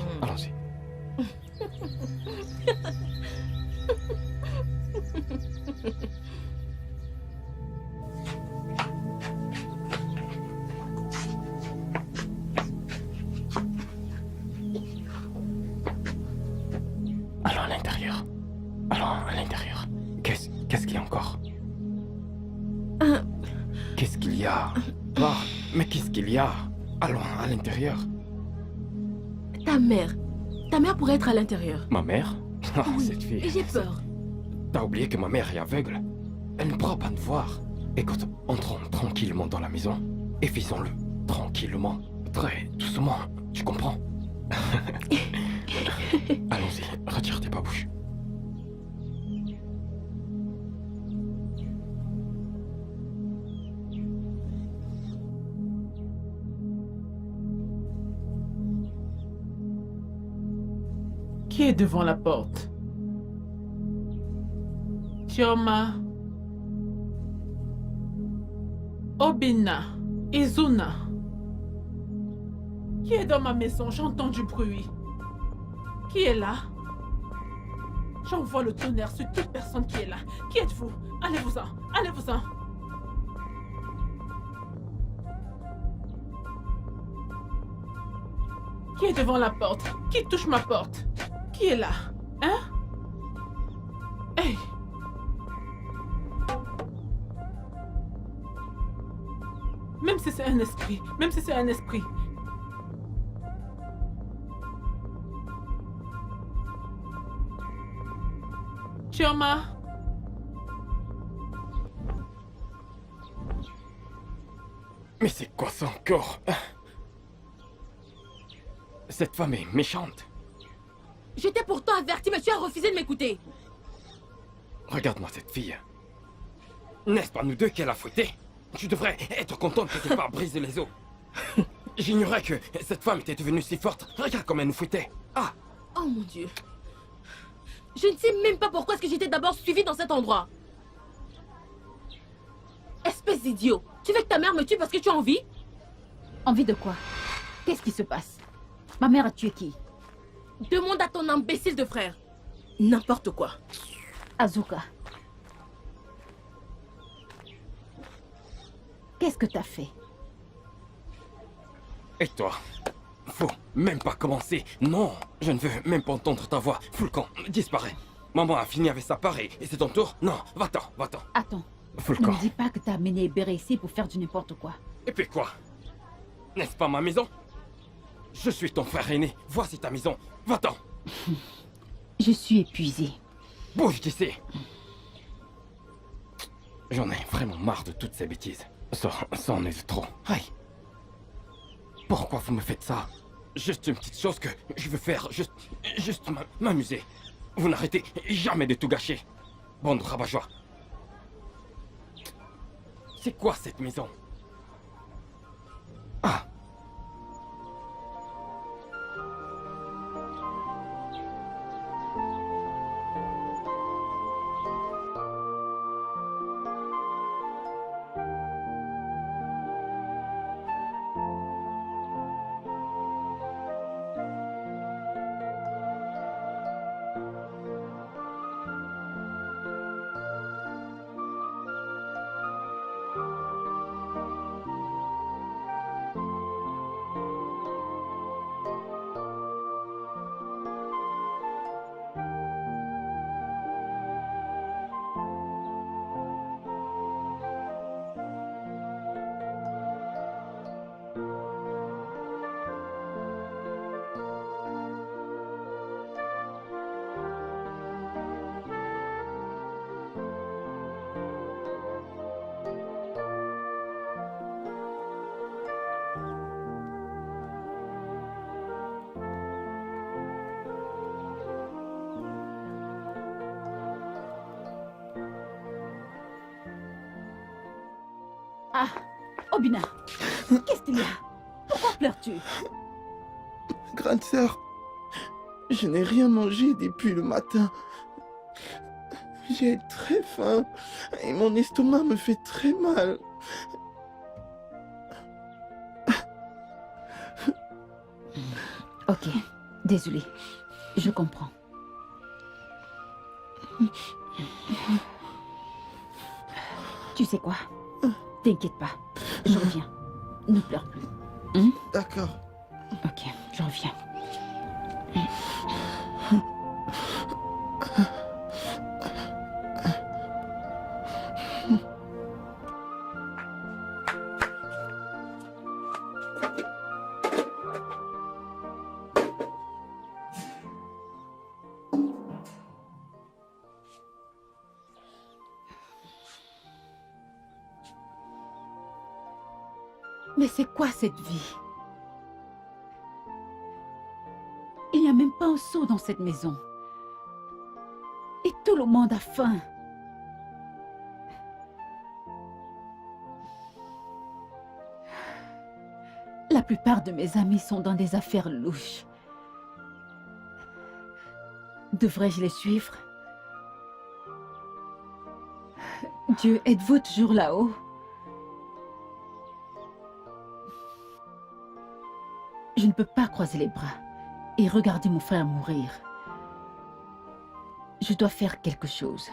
C: Allons à l'intérieur. Qu'est-ce qu'il y a encore? Qu'est-ce qu'il y a? Mais qu'est-ce qu'il y a? Allons à l'intérieur.
D: Ta mère pourrait être à l'intérieur.
C: Ma mère? Ah,
D: Oui,
C: cette fille.
D: et j'ai peur.
C: T'as oublié que ma mère est aveugle? Elle ne pourra pas nous voir. Écoute, entrons tranquillement dans la maison et faisons-le tranquillement, très doucement, tu comprends? Allons-y, retire tes babouches.
A: Qui est devant la porte? Chioma, Obina, Izuna. Qui est dans ma maison? J'entends du bruit. Qui est là? J'envoie le tonnerre sur toute personne qui est là. Qui êtes-vous? Allez-vous-en, allez-vous-en. Qui est devant la porte? Qui touche ma porte? Qui est là? Hein? Hey! Même si c'est un esprit, même si c'est un esprit. Chioma?
C: Mais c'est quoi ça encore? Cette femme est méchante.
D: Je t'ai pourtant averti, mais tu as refusé de m'écouter.
C: Regarde-moi cette fille. N'est-ce pas nous deux qu'elle a fouetté? Tu devrais être contente que t'aies pas brisé les os. J'ignorais que cette femme était devenue si forte. Regarde comme elle nous fouettait. Ah!
D: Oh mon Dieu. Je ne sais même pas pourquoi est-ce que j'étais d'abord suivie dans cet endroit. Espèce d'idiot. Tu veux que ta mère me tue parce que tu as envie?
B: Envie de quoi? Qu'est-ce qui se passe? Ma mère a tué qui?
D: Demande à ton imbécile de frère. N'importe quoi.
B: Azuka. Qu'est-ce que t'as fait?
C: Et toi? Faut même pas commencer. Non, je ne veux même pas entendre ta voix. Fous le camp, disparais. Maman a fini avec sa part et c'est ton tour? Non, va-t'en, va-t'en.
B: Attends,
C: Fous le
B: ne
C: camp.
B: me dis pas que t'as amené Béré ici pour faire du n'importe quoi.
C: Et puis quoi? N'est-ce pas ma maison? Je suis ton frère aîné. Voici ta maison. Va-t'en.
B: Je suis épuisée.
C: Bouge d'ici. J'en ai vraiment marre de toutes ces bêtises. Ça en est de trop. Aïe. Pourquoi vous me faites ça? Juste une petite chose que je veux faire. Juste m'amuser. Vous n'arrêtez jamais de tout gâcher. Bande de rabat-joie. C'est quoi cette maison? Ah.
B: Ah, Obina, qu'est-ce qu'il y a? Pourquoi pleures-tu?
F: Grande sœur, je n'ai rien mangé depuis le matin. J'ai très faim et mon estomac me fait très mal.
B: Ok, désolée, je comprends. Tu sais quoi? T'inquiète pas, je reviens. Ne pleure plus.
F: D'accord.
B: Ok, je reviens. Mais c'est quoi cette vie? Il n'y a a même pas un seau dans cette maison. Et tout le monde a faim. La plupart de mes amis sont dans des affaires louches. Devrais-je les suivre? Dieu, êtes-vous toujours là-haut? Je ne peux pas croiser les bras et regarder mon frère mourir. Je dois faire quelque chose.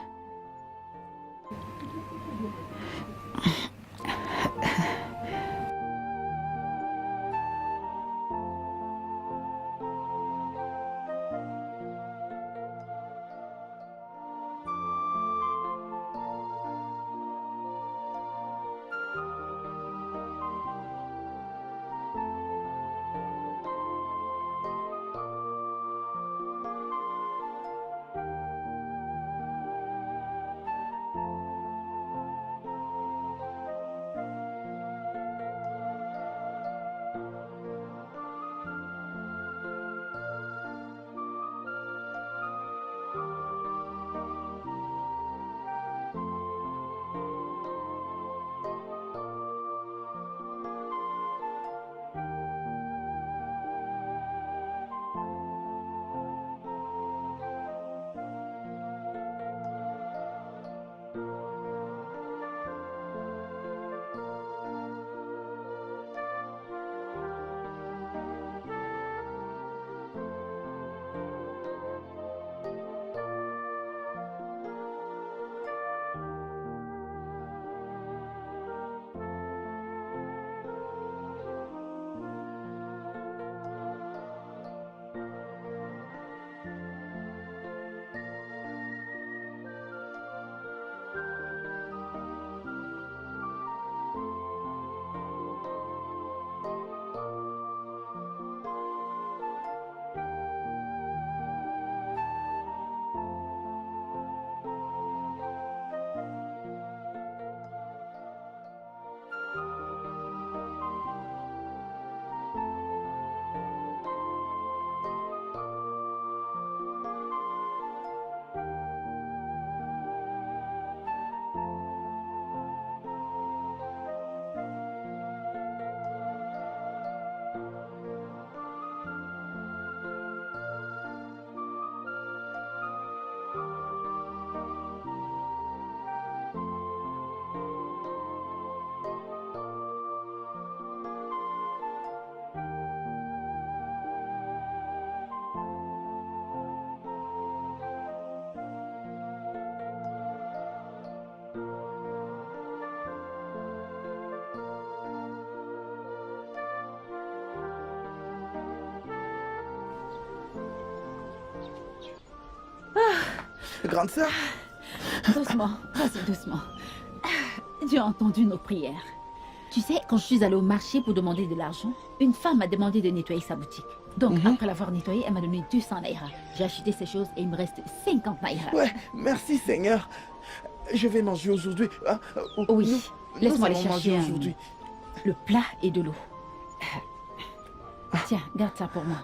F: Grande sœur?
B: Doucement, vas-y, doucement. Dieu a entendu nos prières. Tu sais, quand je suis allée au marché pour demander de l'argent, une femme m'a demandé de nettoyer sa boutique. Donc, après l'avoir nettoyée, elle m'a donné 200 naira. J'ai acheté ces choses et il me reste 50 naira.
F: Ouais, merci Seigneur. Je vais manger aujourd'hui. Ah,
B: Oui, laisse-moi aller
F: allons
B: chercher
F: manger aujourd'hui.
B: le plat et de l'eau. Tiens, garde ça pour moi.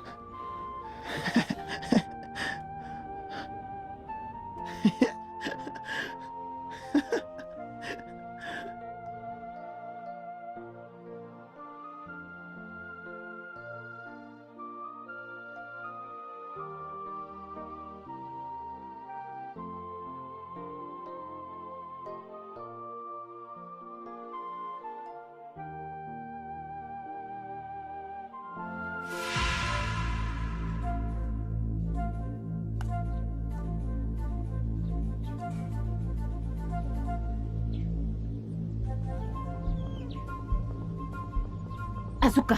B: Azuka,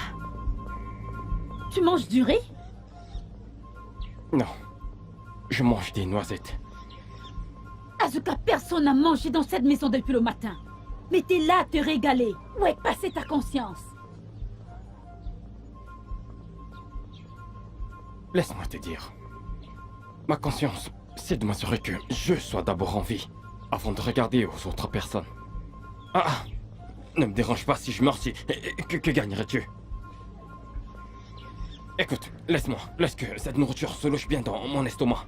B: tu manges du riz?
C: Non. Je mange des noisettes.
B: Azuka, personne n'a mangé dans cette maison depuis le matin. Mais t'es là à te régaler. Où est passée ta conscience?
C: Laisse-moi te dire. Ma conscience, c'est de m'assurer que je sois d'abord en vie, avant de regarder aux autres personnes. Ah! Ne me dérange pas si je meurs, que gagnerais-tu? Écoute, laisse-moi. Laisse que cette nourriture se loge bien dans mon estomac.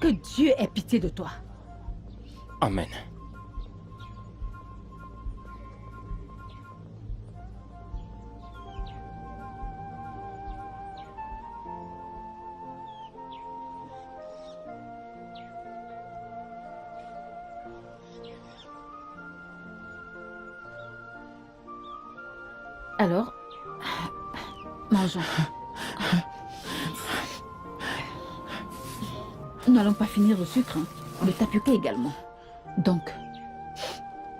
B: Que Dieu ait pitié de toi.
C: Amen.
B: Alors, mangeons. Nous n'allons pas finir le sucre, hein. Le tapioca également. Donc,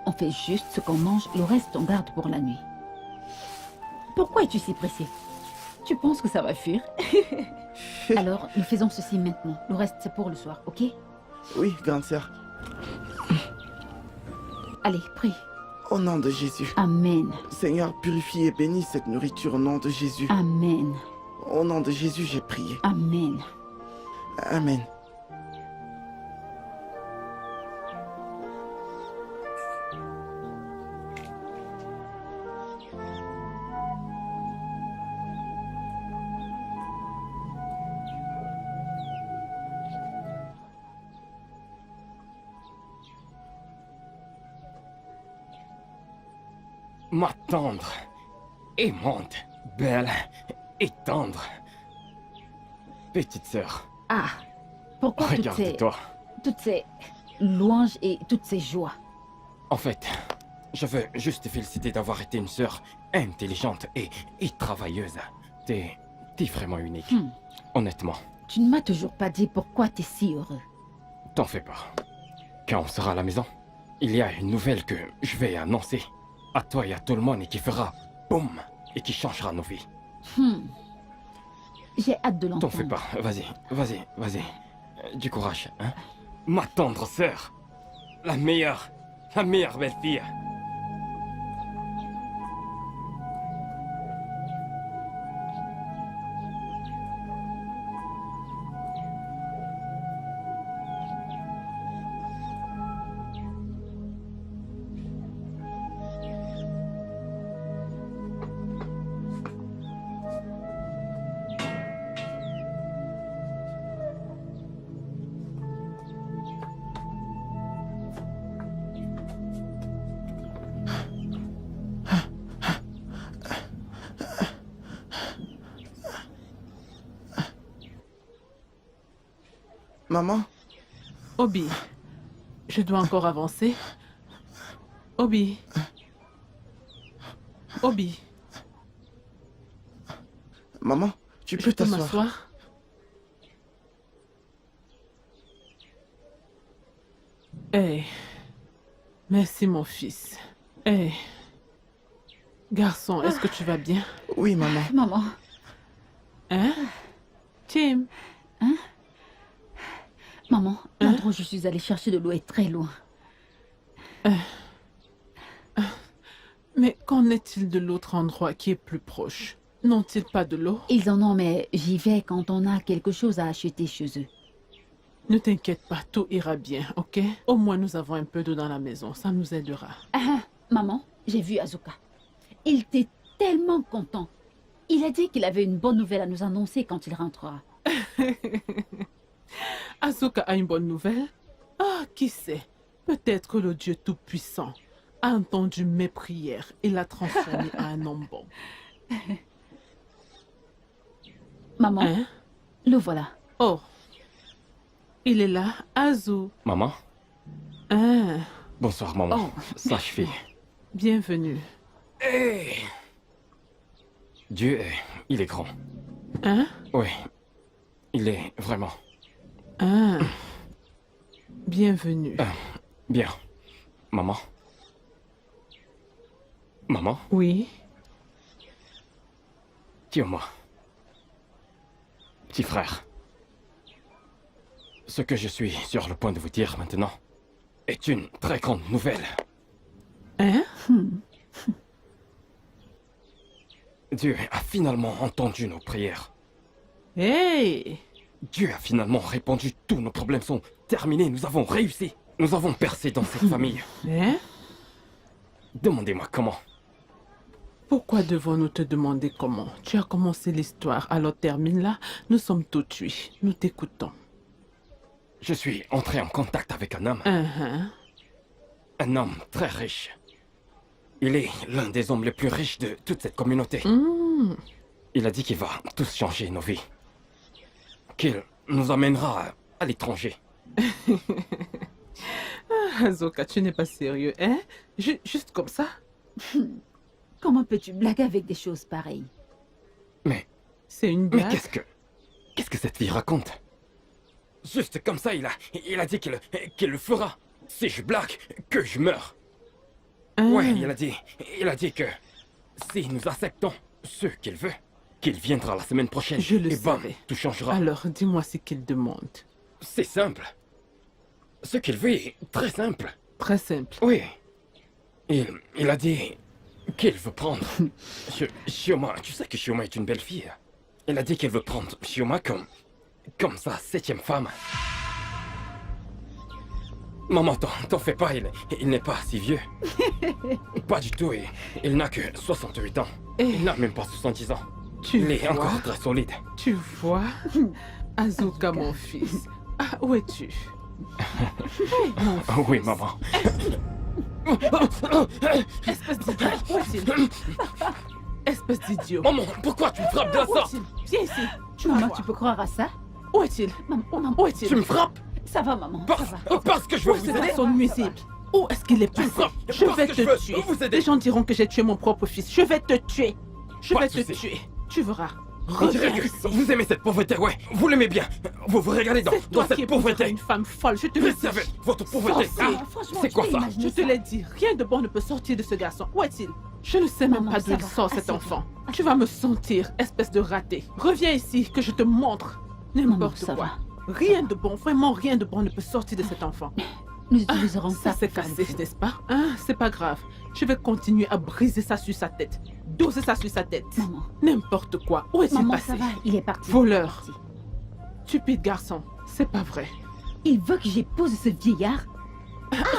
B: on fait juste ce qu'on mange, le reste on garde pour la nuit. Pourquoi es-tu si pressé? Tu penses que ça va fuir? Alors, nous faisons ceci maintenant. Le reste c'est pour le soir, ok?
F: Oui, grande sœur.
B: Allez, prie.
F: Au nom de Jésus.
B: Amen.
F: Seigneur, purifie et bénis cette nourriture au nom de Jésus.
B: Amen.
F: Au nom de Jésus, j'ai prié.
B: Amen.
F: Amen.
C: Ma tendre, aimante, belle et tendre. Petite sœur,
B: Ah, pourquoi
C: regarde-toi.
B: toutes ces louanges et toutes ces joies?
C: En fait, je veux juste te féliciter d'avoir été une sœur intelligente et travailleuse. T'es vraiment unique. Honnêtement,
B: Tu ne m'as toujours pas dit pourquoi tu es si heureux.
C: t'en fais pas. Quand on sera à la maison, il y a une nouvelle que je vais annoncer à toi et à tout le monde et qui fera boum et qui changera nos vies.
B: J'ai hâte de
C: T'en
B: l'entendre.
C: fais pas. Vas-y. Du courage, hein. Ma tendre sœur. La meilleure belle-fille.
F: Maman?
A: Obi, je dois encore avancer. Obi. Obi,
F: Maman, tu
A: je
F: peux
A: peux
F: t'asseoir.
A: m'asseoir? Hey, merci mon fils. Hey, garçon, est-ce que tu vas bien?
F: Oui, maman.
B: Maman,
A: Hein? Tim,
B: maman, l'endroit où je suis allée chercher de l'eau est très loin.
A: mais qu'en est-il de l'autre endroit qui est plus proche? N'ont-ils pas de l'eau?
B: Ils en ont, mais j'y vais quand on a quelque chose à acheter chez eux.
A: Ne t'inquiète pas, tout ira bien, ok? Au moins nous avons un peu d'eau dans la maison, ça nous aidera.
B: Maman, j'ai vu Azuka. Il était tellement content. Il a dit qu'il avait une bonne nouvelle à nous annoncer quand il rentrera.
A: Asuka a une bonne nouvelle? Ah, qui sait? Peut-être que le Dieu Tout-Puissant a entendu mes prières et l'a transformé en un homme bon.
B: Maman,
A: Hein?
B: le voilà.
A: Oh, il est là, Azu.
C: Maman?
A: Ah,
C: Bonsoir, maman.
A: Oh,
C: Sage-fille.
A: bienvenue.
C: Hey! Dieu, il est grand.
A: Hein?
C: Oui, il est vraiment.
A: Ah, bienvenue.
C: Bien. Maman? Maman?
A: Oui,
C: Dis-moi. Petit frère. Ce que je suis sur le point de vous dire maintenant est une très grande nouvelle.
A: hein?
C: Dieu a finalement entendu nos prières.
A: Hey!
C: Dieu a finalement répondu. Tous nos problèmes sont terminés. Nous avons réussi. Nous avons percé dans cette famille.
A: Hein?
C: Demandez-moi comment.
A: Pourquoi devons-nous te demander comment? Tu as commencé l'histoire, alors termine-la. Nous sommes tout tués. Nous t'écoutons.
C: Je suis entré en contact avec un homme. Un homme très riche. Il est l'un des hommes les plus riches de toute cette communauté. Il a dit qu'il va tous changer nos vies. Qu'il nous emmènera à l'étranger.
A: Azoka, tu n'es pas sérieux, hein? Juste comme ça?
B: Comment peux-tu blaguer avec des choses pareilles?
C: Mais
A: C'est une blague.
C: qu'est-ce que cette fille raconte? Juste comme ça, il a dit qu'il le fera. Si je blague, que je meurs. Ouais, il a dit que si nous acceptons ce qu'il veut, qu'il viendra la semaine prochaine.
A: Je le
C: et bam,
A: savais.
C: tout changera.
A: Alors, dis-moi ce qu'il demande.
C: C'est simple. Ce qu'il veut est très simple.
A: Très simple.
C: Oui. Il a dit qu'il veut prendre Shioma. Tu sais que Shioma est une belle fille. Il a dit qu'il veut prendre Shioma comme sa 7e femme. Maman, t'en fais pas, il n'est pas si vieux. Pas du tout, il n'a que 68 ans. Il n'a même pas 70 ans. Il est encore très solide.
A: Tu vois? Azoka, mon fils. Ah, où es-tu? Mon fils.
C: Oui, maman.
A: Espèce d'idiot. Où est-il? Espèce d'idiot.
C: Maman, pourquoi tu me frappes de
A: Où
C: ça?
A: est-il? Viens ici. Tu vas
B: Maman,
A: voir.
B: tu peux croire à ça?
A: Où est-il?
B: Maman,
A: Où est-il?
C: Tu me frappes
B: ça va, maman, ça va.
C: parce que je veux
A: Où est
C: vous
A: ce
C: aider.
A: garçon nuisible? Où est-ce qu'il est passé?
C: frappes
A: Je
C: parce
A: vais
C: que je veux
A: te tuer.
C: vous aider.
A: Les gens diront que j'ai tué mon propre fils. Je vais te tuer. Je
C: Pas
A: vais
C: de
A: te
C: souci.
A: tuer. Tu verras.
C: On dirait
A: Reviens
C: que
A: ici.
C: vous aimez cette pauvreté, ouais. Vous l'aimez bien. Vous vous régalez dans
A: C'est toi qui
C: cette
A: épouseras
C: pauvreté.
A: une femme folle. Je te le
C: Restez
A: dis.
C: avec votre pauvreté.
A: Sorcier.
C: Ah,
B: Franchement,
C: c'est
B: tu
C: quoi
B: peux
C: ça?
B: imaginer
A: Je te
B: ça?
A: l'ai dit, rien de bon ne peut sortir de ce garçon. Où est-il? Je ne sais même
B: Maman,
A: pas
B: ça
A: d'où il
B: va.
A: sort cet
B: Assieds-toi.
A: enfant. Tu vas me sentir, espèce de raté. Reviens ici, que je te montre.
B: Maman,
A: N'importe
B: ça
A: quoi.
B: va.
A: Rien de bon, vraiment rien de bon ne peut sortir de cet enfant.
B: Nous utiliserons
A: Ça
B: ça
A: s'est
B: pour faire
A: cassé,
B: le feu.
A: n'est-ce pas? Hein? C'est pas grave. Je vais continuer à briser ça sur sa tête. Doser ça sur sa tête.
B: Maman,
A: N'importe quoi. Où est-il
B: maman,
A: passé?
B: ça va, il est parti.
A: Voleur.
B: Il est parti.
A: Stupide garçon. C'est pas vrai.
B: Il veut que j'épouse ce vieillard?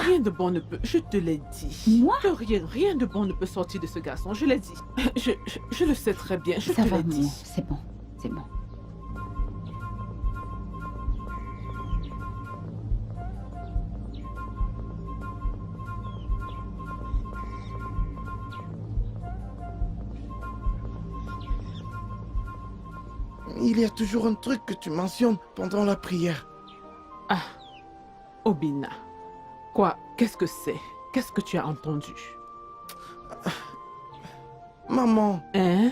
A: Rien de bon ne peut. Je te l'ai dit.
B: Moi?
A: Que rien de bon ne peut sortir de ce garçon. Je l'ai dit. Je le sais très bien. Je
B: Ça
A: te
B: va,
A: l'ai
B: maman,
A: dit.
B: c'est bon, c'est bon.
F: Il y a toujours un truc que tu mentionnes pendant la prière.
A: Ah, Obina. Quoi? Qu'est-ce que c'est? Qu'est-ce que tu as entendu?
F: Maman,
A: Hein?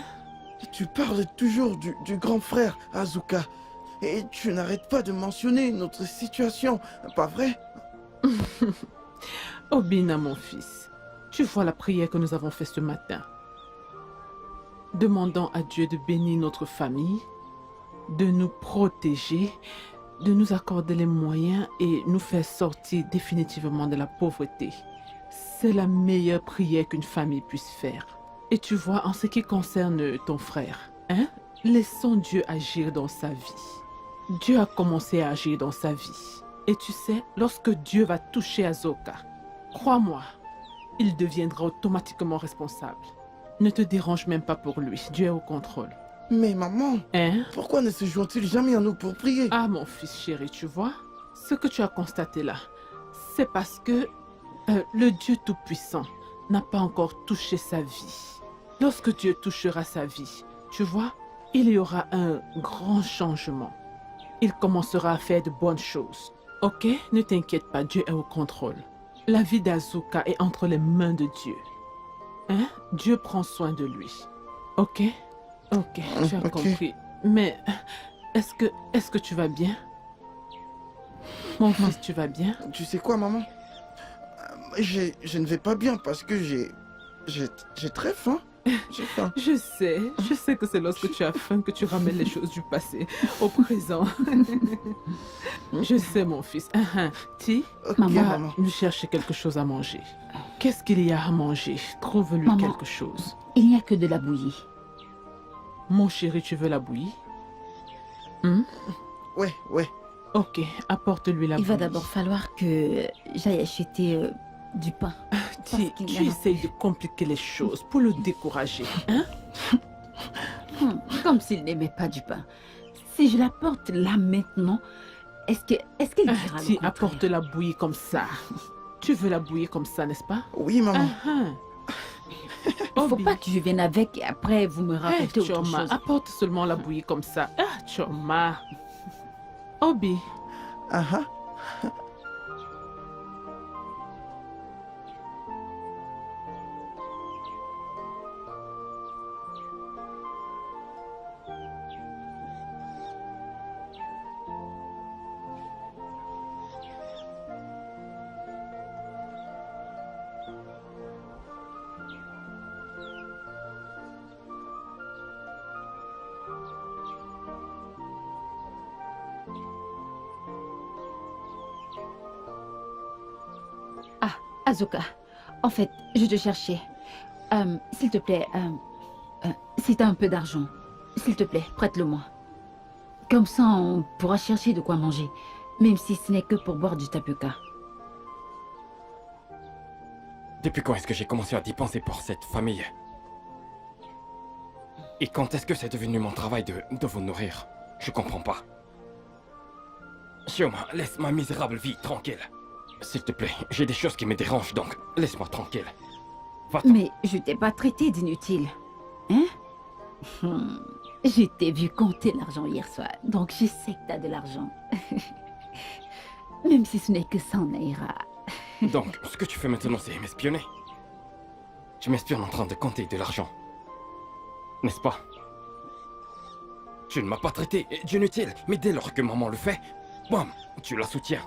F: tu parles toujours du grand frère Azuka. Et tu n'arrêtes pas de mentionner notre situation, pas vrai?
A: Obina, mon fils. Tu vois la prière que nous avons faite ce matin. Demandant à Dieu de bénir notre famille, de nous protéger, de nous accorder les moyens et nous faire sortir définitivement de la pauvreté. C'est la meilleure prière qu'une famille puisse faire. Et tu vois, en ce qui concerne ton frère, hein, laissons Dieu agir dans sa vie. Dieu a commencé à agir dans sa vie. Et tu sais, lorsque Dieu va toucher Azoka, crois-moi, il deviendra automatiquement responsable. Ne te dérange même pas pour lui, Dieu est au contrôle.
F: Mais maman,
A: Hein?
F: pourquoi ne se joint-il jamais à nous pour prier?
A: Ah mon fils chéri, tu vois, ce que tu as constaté là, c'est parce que le Dieu Tout-Puissant n'a pas encore touché sa vie. Lorsque Dieu touchera sa vie, tu vois, il y aura un grand changement. Il commencera à faire de bonnes choses. Ok? Ne t'inquiète pas, Dieu est au contrôle. La vie d'Azuka est entre les mains de Dieu. Hein? Dieu prend soin de lui. Ok? Ok, tu as
F: Ok.
A: compris. Mais est-ce que tu vas bien? Mon fils, tu vas bien?
F: Tu sais quoi, maman? Je ne vais pas bien parce que j'ai très faim. J'ai faim.
A: Je sais que c'est lorsque tu as faim que tu ramènes les choses du passé au présent. Je sais, mon fils. Ti,
F: Ok,
B: Maman.
A: va
F: maman.
A: nous chercher quelque chose à manger. Qu'est-ce qu'il y a à manger? Trouve-lui
B: Maman.
A: quelque chose.
B: Il n'y a que de la bouillie.
A: Mon chéri, tu veux la bouillie?
F: Ouais.
A: Ok, apporte-lui la
B: Il va
A: bouillie.
B: d'abord falloir que j'aille acheter du pain.
A: Tu,
B: Parce qu'il y
A: tu
B: en a
A: essayes de compliquer les choses pour le décourager, hein?
B: Comme s'il n'aimait pas du pain. Si je l'apporte là maintenant, est-ce qu'il dira le
A: Tu
B: contraire?
A: apportes la bouillie comme ça. Tu veux la bouillir comme ça, n'est-ce pas?
F: Oui, maman.
B: Il faut
A: Obi.
B: pas que je vienne avec et après vous me
A: Hey,
B: racontez autre
A: Choma,
B: chose.
A: apporte seulement la bouillie comme ça. Ah, Choma. Obi,
F: Ah ah.
B: Azuka, en fait, je te cherchais. S'il te plaît, si t'as un peu d'argent, s'il te plaît, prête-le-moi. Comme ça, on pourra chercher de quoi manger, même si ce n'est que pour boire du tapioca.
C: Depuis quand est-ce que j'ai commencé à dépenser pour cette famille? Et quand est-ce que c'est devenu mon travail de vous nourrir? Je comprends pas. Shioma, laisse ma misérable vie tranquille. S'il te plaît, j'ai des choses qui me dérangent, donc laisse-moi tranquille. Va-t'en.
B: Mais je t'ai pas traité d'inutile. Hein? Je t'ai vu compter l'argent hier soir, donc je sais que t'as de l'argent. Même si ce n'est que 100 naira.
C: Donc, ce que tu fais maintenant, c'est m'espionner. Tu m'espionnes en train de compter de l'argent. N'est-ce pas? Tu ne m'as pas traité d'inutile, mais dès lors que maman le fait, bam, tu la soutiens.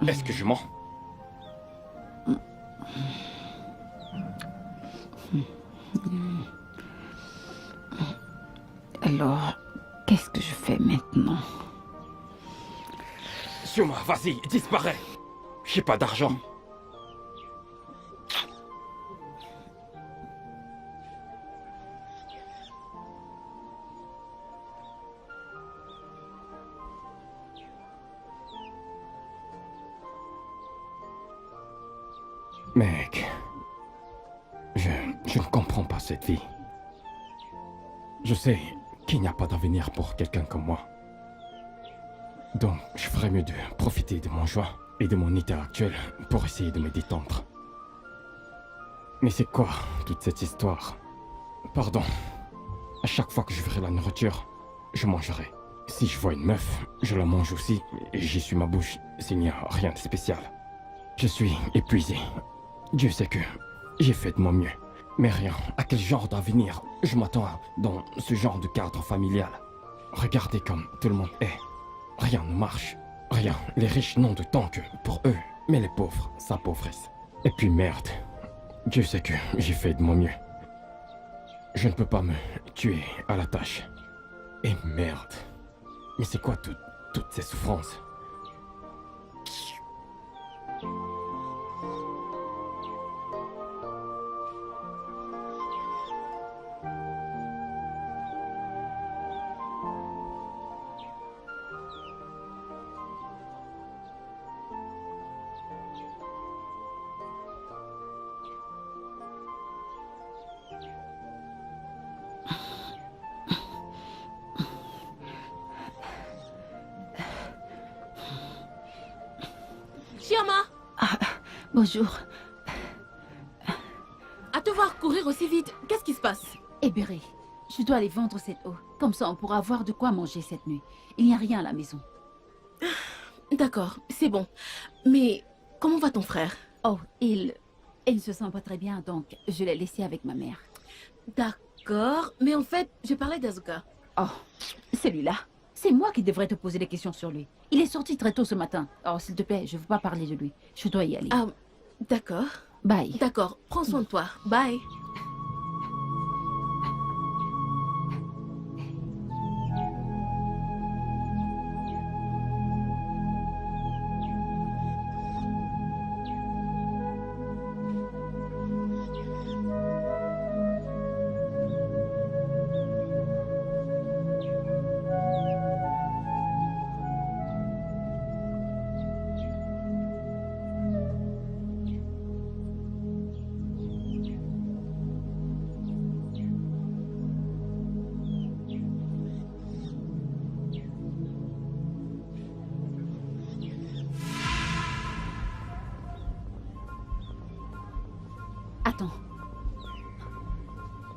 C: Est-ce que je mens?
B: Alors, qu'est-ce que je fais maintenant?
C: Shioma, vas-y, disparais. J'ai pas d'argent. Mec, je ne comprends pas cette vie. Je sais qu'il n'y a pas d'avenir pour quelqu'un comme moi. Donc, je ferais mieux de profiter de mon joie et de mon état actuel pour essayer de me détendre. Mais c'est quoi toute cette histoire? Pardon. À chaque fois que je verrai la nourriture, je mangerai. Si je vois une meuf, je la mange aussi et j'y suis ma bouche s'il n'y a rien de spécial. Je suis épuisé. Dieu sait que j'ai fait de mon mieux. Mais rien, à quel genre d'avenir je m'attends dans ce genre de cadre familial? Regardez comme tout le monde est. Rien ne marche. Rien. Les riches n'ont de temps que pour eux. Mais les pauvres s'appauvrissent. Et puis merde. Dieu sait que j'ai fait de mon mieux. Je ne peux pas me tuer à la tâche. Et merde. Mais c'est quoi toutes ces souffrances?
D: Shioma,
B: Bonjour.
D: à te voir courir aussi vite, qu'est-ce qui se passe?
B: Ebéré, je dois aller vendre cette eau. Comme ça, on pourra avoir de quoi manger cette nuit. Il n'y a rien à la maison.
D: D'accord, c'est bon. Mais comment va ton frère?
B: Oh, il ne se sent pas très bien, donc je l'ai laissé avec ma mère.
D: D'accord, mais en fait, je parlais d'Azuka.
B: Oh, celui-là. C'est moi qui devrais te poser des questions sur lui. Il est sorti très tôt ce matin. Oh, s'il te plaît, je ne veux pas parler de lui. Je dois y aller.
D: Ah, d'accord.
B: Bye.
D: D'accord, prends soin de toi. Bye.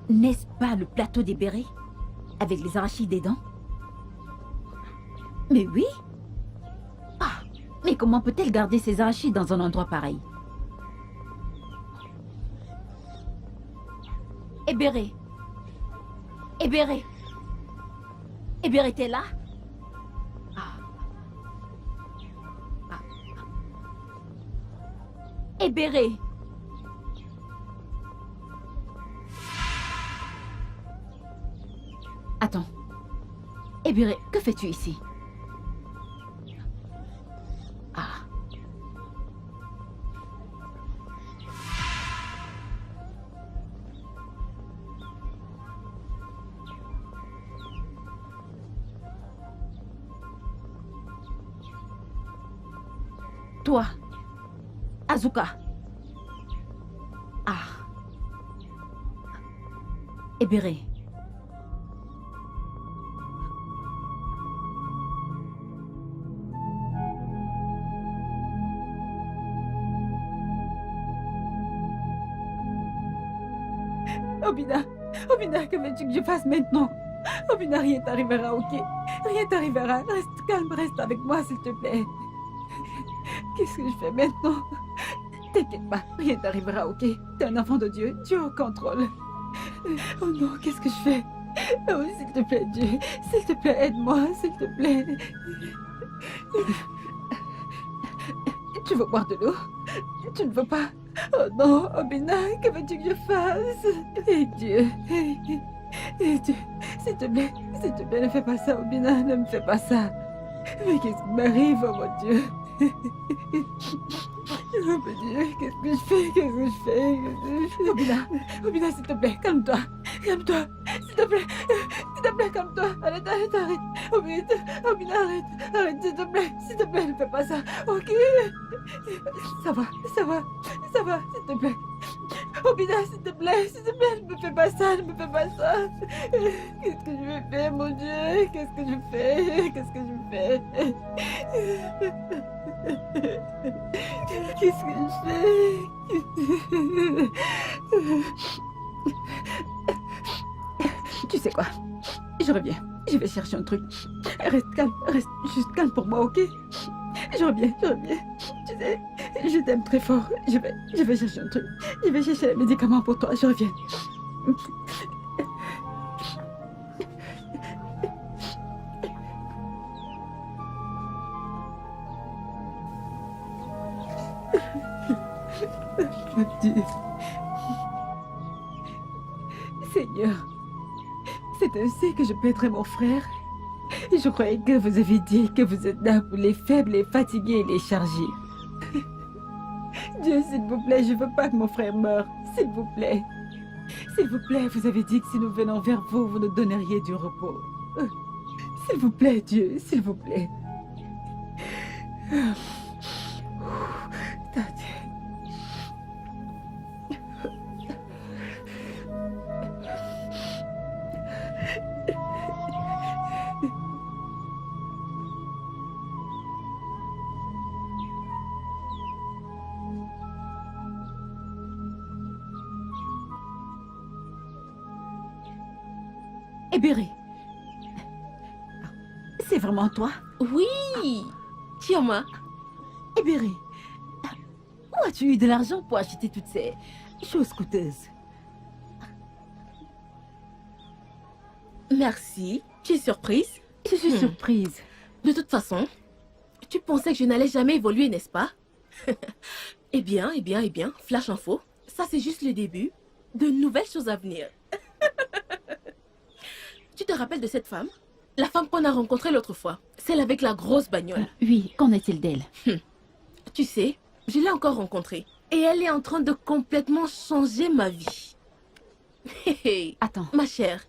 B: N'est-ce pas le plateau des bérets? Avec les arachides des dents? Mais oui. Ah, mais comment peut-elle garder ses arachides dans un endroit pareil? Ebéré. Ebéré. Ebéré, t'es là? Ah. Ah. Ebéré. Attends. Ebéré, que fais-tu ici? Ah. Toi, Azuka. Ah. Ebéré. Obina, Obina, que veux-tu que je fasse maintenant? Obina, rien t'arrivera, ok? Rien t'arrivera. Reste calme, reste avec moi, s'il te plaît. Qu'est-ce que je fais maintenant? T'inquiète pas, rien t'arrivera, ok? T'es un enfant de Dieu, Dieu au contrôle. Oh non, qu'est-ce que je fais? Oh, s'il te plaît, Dieu, s'il te plaît, aide-moi, s'il te plaît. Tu veux boire de l'eau? Tu ne veux pas? Oh non, Obina, que veux-tu que je fasse? Eh Dieu, eh Dieu, s'il te plaît, ne fais pas ça, Obina, ne me fais pas ça. Mais qu'est-ce qui m'arrive, oh mon Dieu? Oh mon Dieu, qu'est-ce que je fais? Qu'est-ce que je fais? Obina, Obina, s'il te plaît, calme-toi. Calme-toi, s'il te plaît, calme-toi. Arrête, arrête, arrête. Obina, arrête, s'il te plaît, ne fais pas ça. Ok, ça va, s'il te plaît. Obina, s'il te plaît, ne me fais pas ça, Qu'est-ce que je vais faire, mon Dieu? Qu'est-ce que je fais? Qu'est-ce que je fais? Tu sais quoi? Je reviens. Je vais chercher un truc. Reste calme, reste juste calme pour moi, ok? Je reviens. Tu sais, je t'aime très fort. Je vais chercher un truc. Je vais chercher les médicaments pour toi. Je reviens. Mon Dieu. Seigneur, c'est ainsi que je peux être mon frère. Je croyais que vous avez dit que vous êtes là pour les faibles, les fatigués et les chargés. Dieu, s'il vous plaît, je ne veux pas que mon frère meure. S'il vous plaît. S'il vous plaît, vous avez dit que si nous venons vers vous, vous nous donneriez du repos. S'il vous plaît, Dieu, s'il vous plaît. Ebéré, c'est vraiment toi?
D: Oui, Tioma.
B: Ebéré, où as-tu eu de l'argent pour acheter toutes ces choses coûteuses?
D: Merci. Tu es surprise?
B: Je suis surprise.
D: De toute façon, tu pensais que je n'allais jamais évoluer, n'est-ce pas? Eh bien, flash info. Ça, c'est juste le début de nouvelles choses à venir. Tu te rappelles de cette femme? La femme qu'on a rencontrée l'autre fois. Celle avec la grosse bagnole.
B: Oui, qu'en est-il d'elle?
D: Tu sais, je l'ai encore rencontrée. Et elle est en train de complètement changer ma vie.
B: Attends.
D: Ma chère.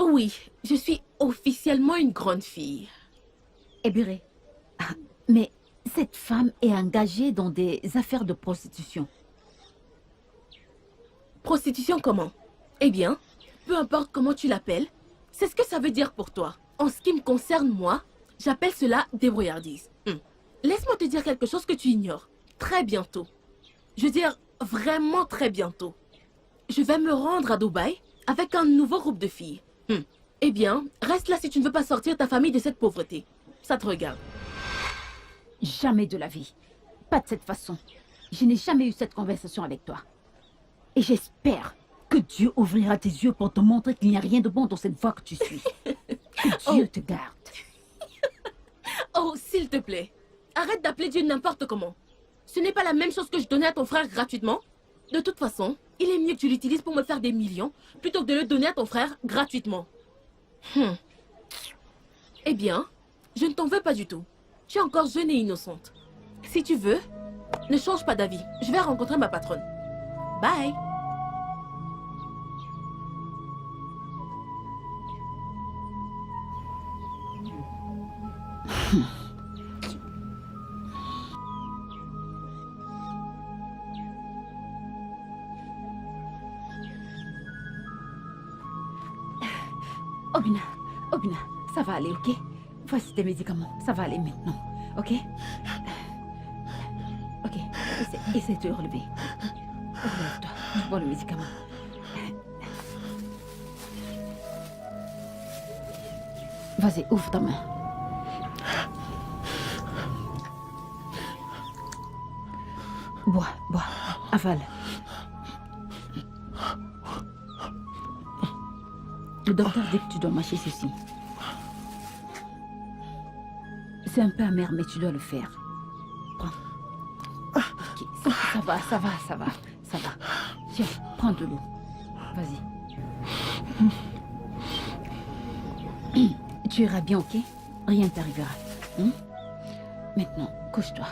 D: Oui, je suis officiellement une grande fille.
B: Ebéré, mais cette femme est engagée dans des affaires de prostitution.
D: Prostitution comment? Eh bien, peu importe comment tu l'appelles, c'est ce que ça veut dire pour toi. En ce qui me concerne, moi, j'appelle cela débrouillardise. Laisse-moi te dire quelque chose que tu ignores. Très bientôt. Je veux dire, vraiment très bientôt. je vais me rendre à Dubaï avec un nouveau groupe de filles. Eh bien, reste là si tu ne veux pas sortir ta famille de cette pauvreté. Ça te regarde.
B: Jamais de la vie. Pas de cette façon. Je n'ai jamais eu cette conversation avec toi. Et j'espère que Dieu ouvrira tes yeux pour te montrer qu'il n'y a rien de bon dans cette voie que tu suis. Que Dieu te garde.
D: Oh, s'il te plaît. Arrête d'appeler Dieu n'importe comment. Ce n'est pas la même chose que je donnais à ton frère gratuitement. De toute façon, il est mieux que tu l'utilises pour me faire des millions plutôt que de le donner à ton frère gratuitement. Eh bien, je ne t'en veux pas du tout. Tu es encore jeune et innocente. Si tu veux, ne change pas d'avis. Je vais rencontrer ma patronne. Bye.
B: Obina, ça va aller, ok? Voici tes médicaments, ça va aller maintenant, ok? Ok, essaie de te relever. Relève-toi, je bois le médicament. Vas-y, ouvre ta main. Bois, avale. Le docteur dit que tu dois mâcher ceci. C'est un peu amer, mais tu dois le faire. Prends. Ok, ça va. Tiens, prends de l'eau. Vas-y. Tu iras bien, ok? Rien ne t'arrivera. Maintenant, couche-toi.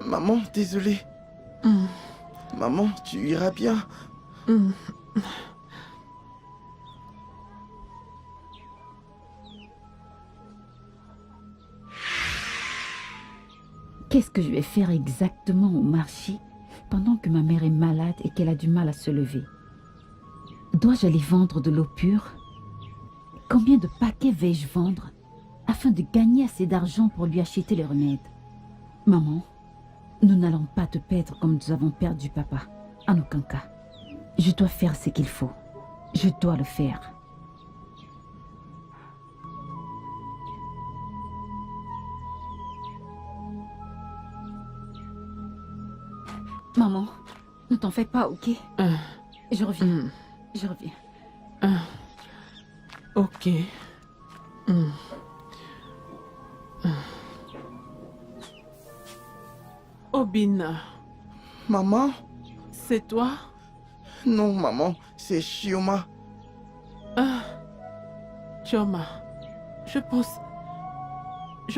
F: Maman, désolé. Maman, tu iras bien.
B: Qu'est-ce que je vais faire exactement au marché pendant que ma mère est malade et qu'elle a du mal à se lever? Dois-je aller vendre de l'eau pure? Combien de paquets vais-je vendre afin de gagner assez d'argent pour lui acheter les remèdes? Maman, nous n'allons pas te perdre comme nous avons perdu papa. En aucun cas. Je dois faire ce qu'il faut. Je dois le faire. Maman, ne t'en fais pas, ok? Je reviens.
A: Ok. Obina,
F: Maman?
A: c'est toi?
F: Non, maman, c'est Chioma.
A: Chioma, je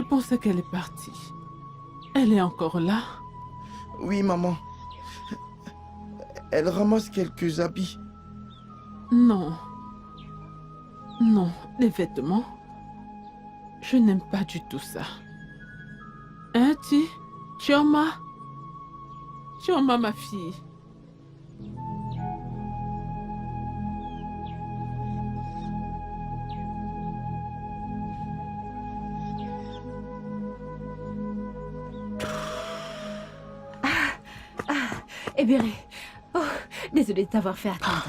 A: pensais qu'elle est partie. Elle est encore là?
F: Oui, maman. Elle ramasse quelques habits.
A: Non. Non, les vêtements. Je n'aime pas du tout ça. Hein, Chioma? Chioma, ma fille.
B: Ebéré. Oh, désolée de t'avoir fait attendre.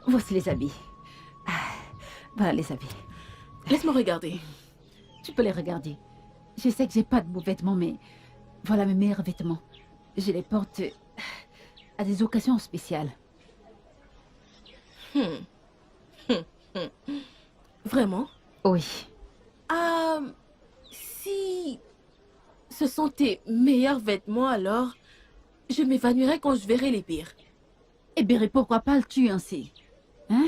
B: Voici les habits. Voilà les habits.
D: Laisse-moi regarder.
B: Tu peux les regarder. Je sais que j'ai pas de beaux vêtements, mais voilà mes meilleurs vêtements. Je les porte à des occasions spéciales.
D: Vraiment?
B: Oui.
D: Si ce sont tes meilleurs vêtements, alors je m'évanouirai quand je verrai les pires.
B: Ebéré, pourquoi parles-tu ainsi? Hein?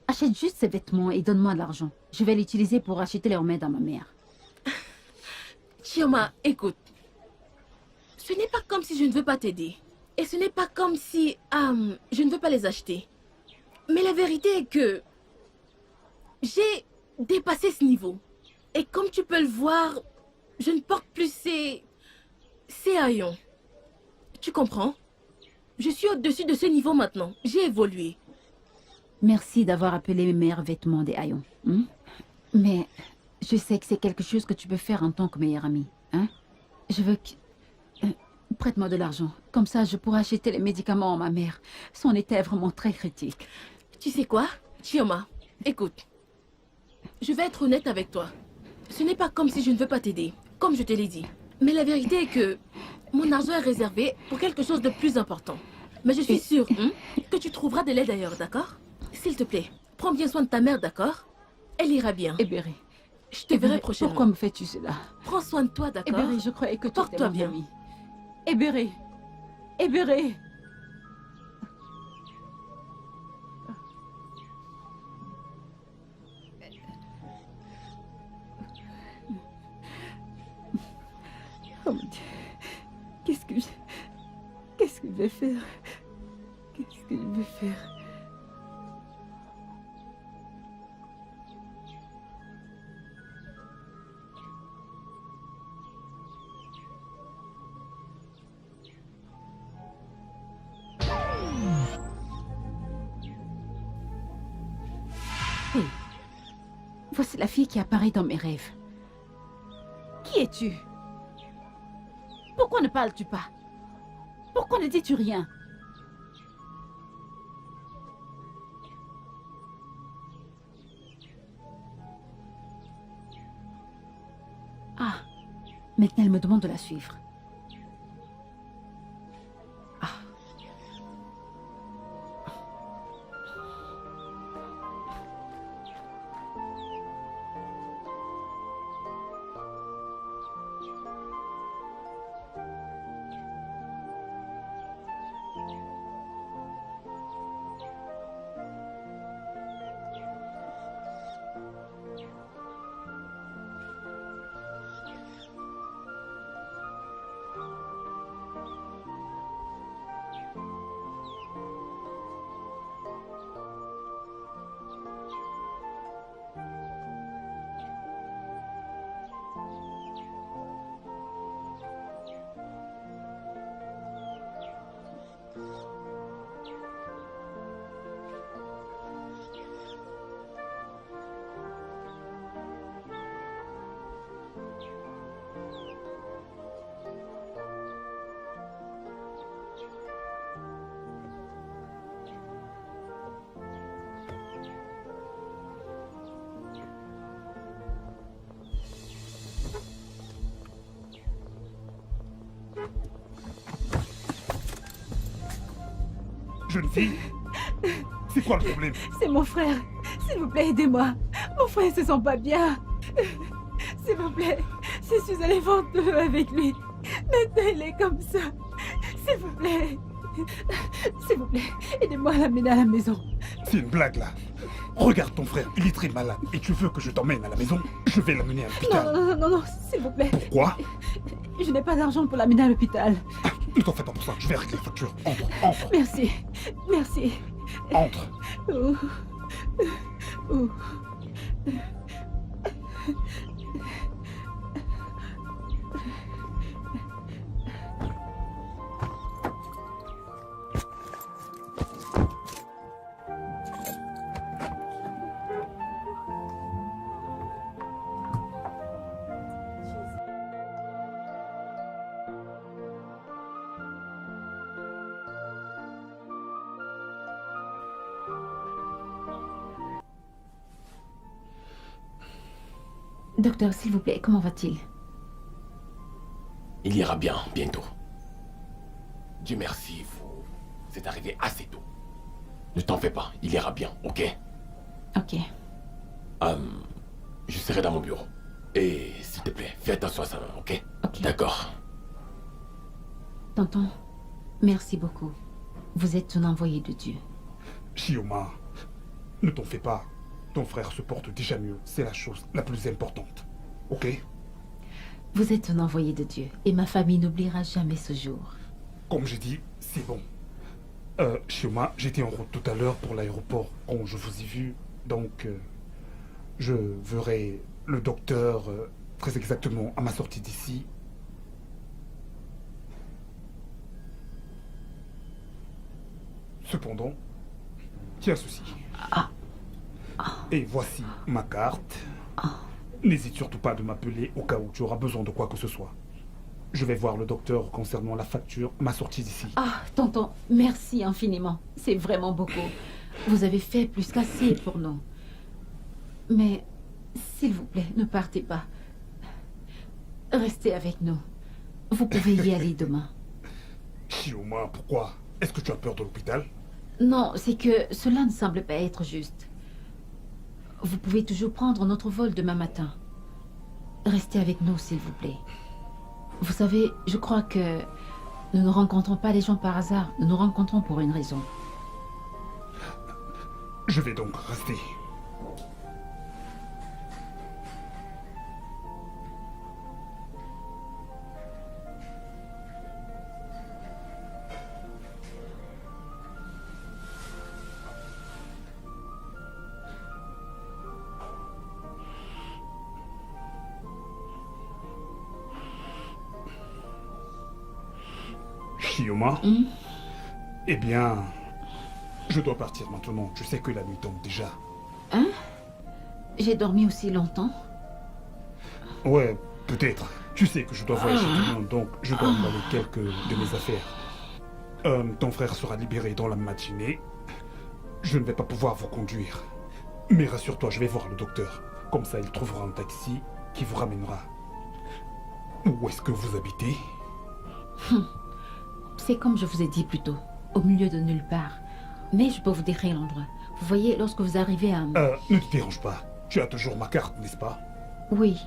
B: Achète juste ces vêtements et donne-moi de l'argent. Je vais l'utiliser pour acheter les remèdes à ma mère.
D: Chioma, écoute. Ce n'est pas comme si je ne veux pas t'aider. Et ce n'est pas comme si je ne veux pas les acheter. Mais la vérité est que j'ai dépassé ce niveau. Et comme tu peux le voir, je ne porte plus ces haillons. Tu comprends? Je suis au-dessus de ce niveau maintenant. J'ai évolué.
B: Merci d'avoir appelé mes meilleurs vêtements des haillons. Hein? Mais je sais que c'est quelque chose que tu peux faire en tant que meilleur ami. Hein? Je veux que... prête-moi de l'argent. Comme ça, je pourrai acheter les médicaments à ma mère. Son état est vraiment très critique.
D: Tu sais quoi, Chioma, écoute. Je vais être honnête avec toi. Ce n'est pas comme si je ne veux pas t'aider, comme je te l'ai dit. Mais la vérité est que mon argent est réservé pour quelque chose de plus important. Mais je suis sûre que tu trouveras de l'aide ailleurs, d'accord? S'il te plaît, prends bien soin de ta mère, d'accord? Elle ira bien.
B: Eberi,
D: Je te verrai prochainement.
B: pourquoi me fais-tu cela?
D: Prends soin de toi, d'accord?
B: Eberi, je croyais que tu étais
D: Porte-toi
B: mon
D: bien.
B: ami. Eberi, Eberi. Oh mon Dieu, qu'est-ce que je vais faire? Qu'est-ce que je vais faire? Hey, voici la fille qui apparaît dans mes rêves. Qui es-tu? Pourquoi ne parles-tu pas? Pourquoi ne dis-tu rien? Ah, maintenant elle me demande de la suivre. Ah.
G: Jeune fille, c'est quoi le problème?
B: C'est mon frère. S'il vous plaît, aidez-moi. Mon frère se sent pas bien. S'il vous plaît, je suis allée voir de l'eau avec lui. Maintenant, il est comme ça. S'il vous plaît. S'il vous plaît, aidez-moi à l'amener à la maison.
G: C'est une blague là. Regarde ton frère, il est très malade et tu veux que je t'emmène à la maison? Je vais l'amener à
B: Non,
G: l'hôpital.
B: non, non, non, non, s'il vous plaît.
G: Pourquoi?
B: Je n'ai pas d'argent pour l'amener à l'hôpital.
G: Ne t'en fais pas pour ça, je vais régler les factures. Entre, entre,
B: Merci. Merci.
G: entre.
B: Oh. Oh. Docteur, s'il vous plaît, comment va-t-il?
C: Il ira bien, bientôt. Dieu merci, vous êtes arrivé assez tôt. Ne t'en fais pas, il ira bien, ok?
B: Ok.
C: Je serai dans mon bureau. Et s'il te plaît, fais attention à ça, ok?
B: Ok.
C: D'accord.
B: Tonton, merci beaucoup. Vous êtes un envoyé de Dieu.
G: Chioma, ne t'en fais pas. Ton frère se porte déjà mieux. C'est la chose la plus importante. Ok?
B: Vous êtes un envoyé de Dieu. Et ma famille n'oubliera jamais ce jour.
G: Comme j'ai dit, c'est bon. Chioma, j'étais en route tout à l'heure pour l'aéroport quand je vous ai vu. Donc, je verrai le docteur très exactement à ma sortie d'ici. Cependant, tiens ceci. Et voici ma carte. N'hésite surtout pas de m'appeler au cas où tu auras besoin de quoi que ce soit. Je vais voir le docteur concernant la facture, ma sortie d'ici.
B: Ah, tonton, merci infiniment. C'est vraiment beaucoup. Vous avez fait plus qu'assez pour nous. Mais, s'il vous plaît, ne partez pas. Restez avec nous. Vous pouvez y aller demain.
G: Chioma, pourquoi? Est-ce que tu as peur de l'hôpital?
B: Non, c'est que cela ne semble pas être juste. Vous pouvez toujours prendre notre vol demain matin. Restez avec nous, s'il vous plaît. Vous savez, je crois que nous ne rencontrons pas les gens par hasard. Nous nous rencontrons pour une raison.
G: Je vais donc rester. Chioma? Eh bien, je dois partir maintenant. Je sais que la nuit tombe déjà.
B: Hein? J'ai dormi aussi longtemps?
G: Ouais, peut-être. Tu sais que je dois voyager demain, donc je dois emballer quelques de mes affaires. Ton frère sera libéré dans la matinée. Je ne vais pas pouvoir vous conduire. Mais rassure-toi, je vais voir le docteur. Comme ça, il trouvera un taxi qui vous ramènera. Où est-ce que vous habitez?
B: C'est comme je vous ai dit plus tôt, au milieu de nulle part. Mais je peux vous décrire l'endroit. Vous voyez, lorsque vous arrivez à...
G: Ne te dérange pas. Tu as toujours ma carte, n'est-ce pas?
B: Oui.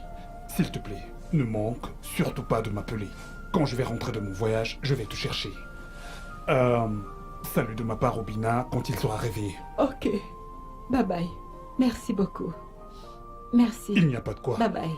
G: S'il te plaît, ne manque surtout pas de m'appeler. Quand je vais rentrer de mon voyage, je vais te chercher. Salut de ma part au Bina quand il sera réveillé.
B: Ok. Bye bye. Merci beaucoup. Merci.
G: Il n'y a pas de quoi.
B: Bye bye.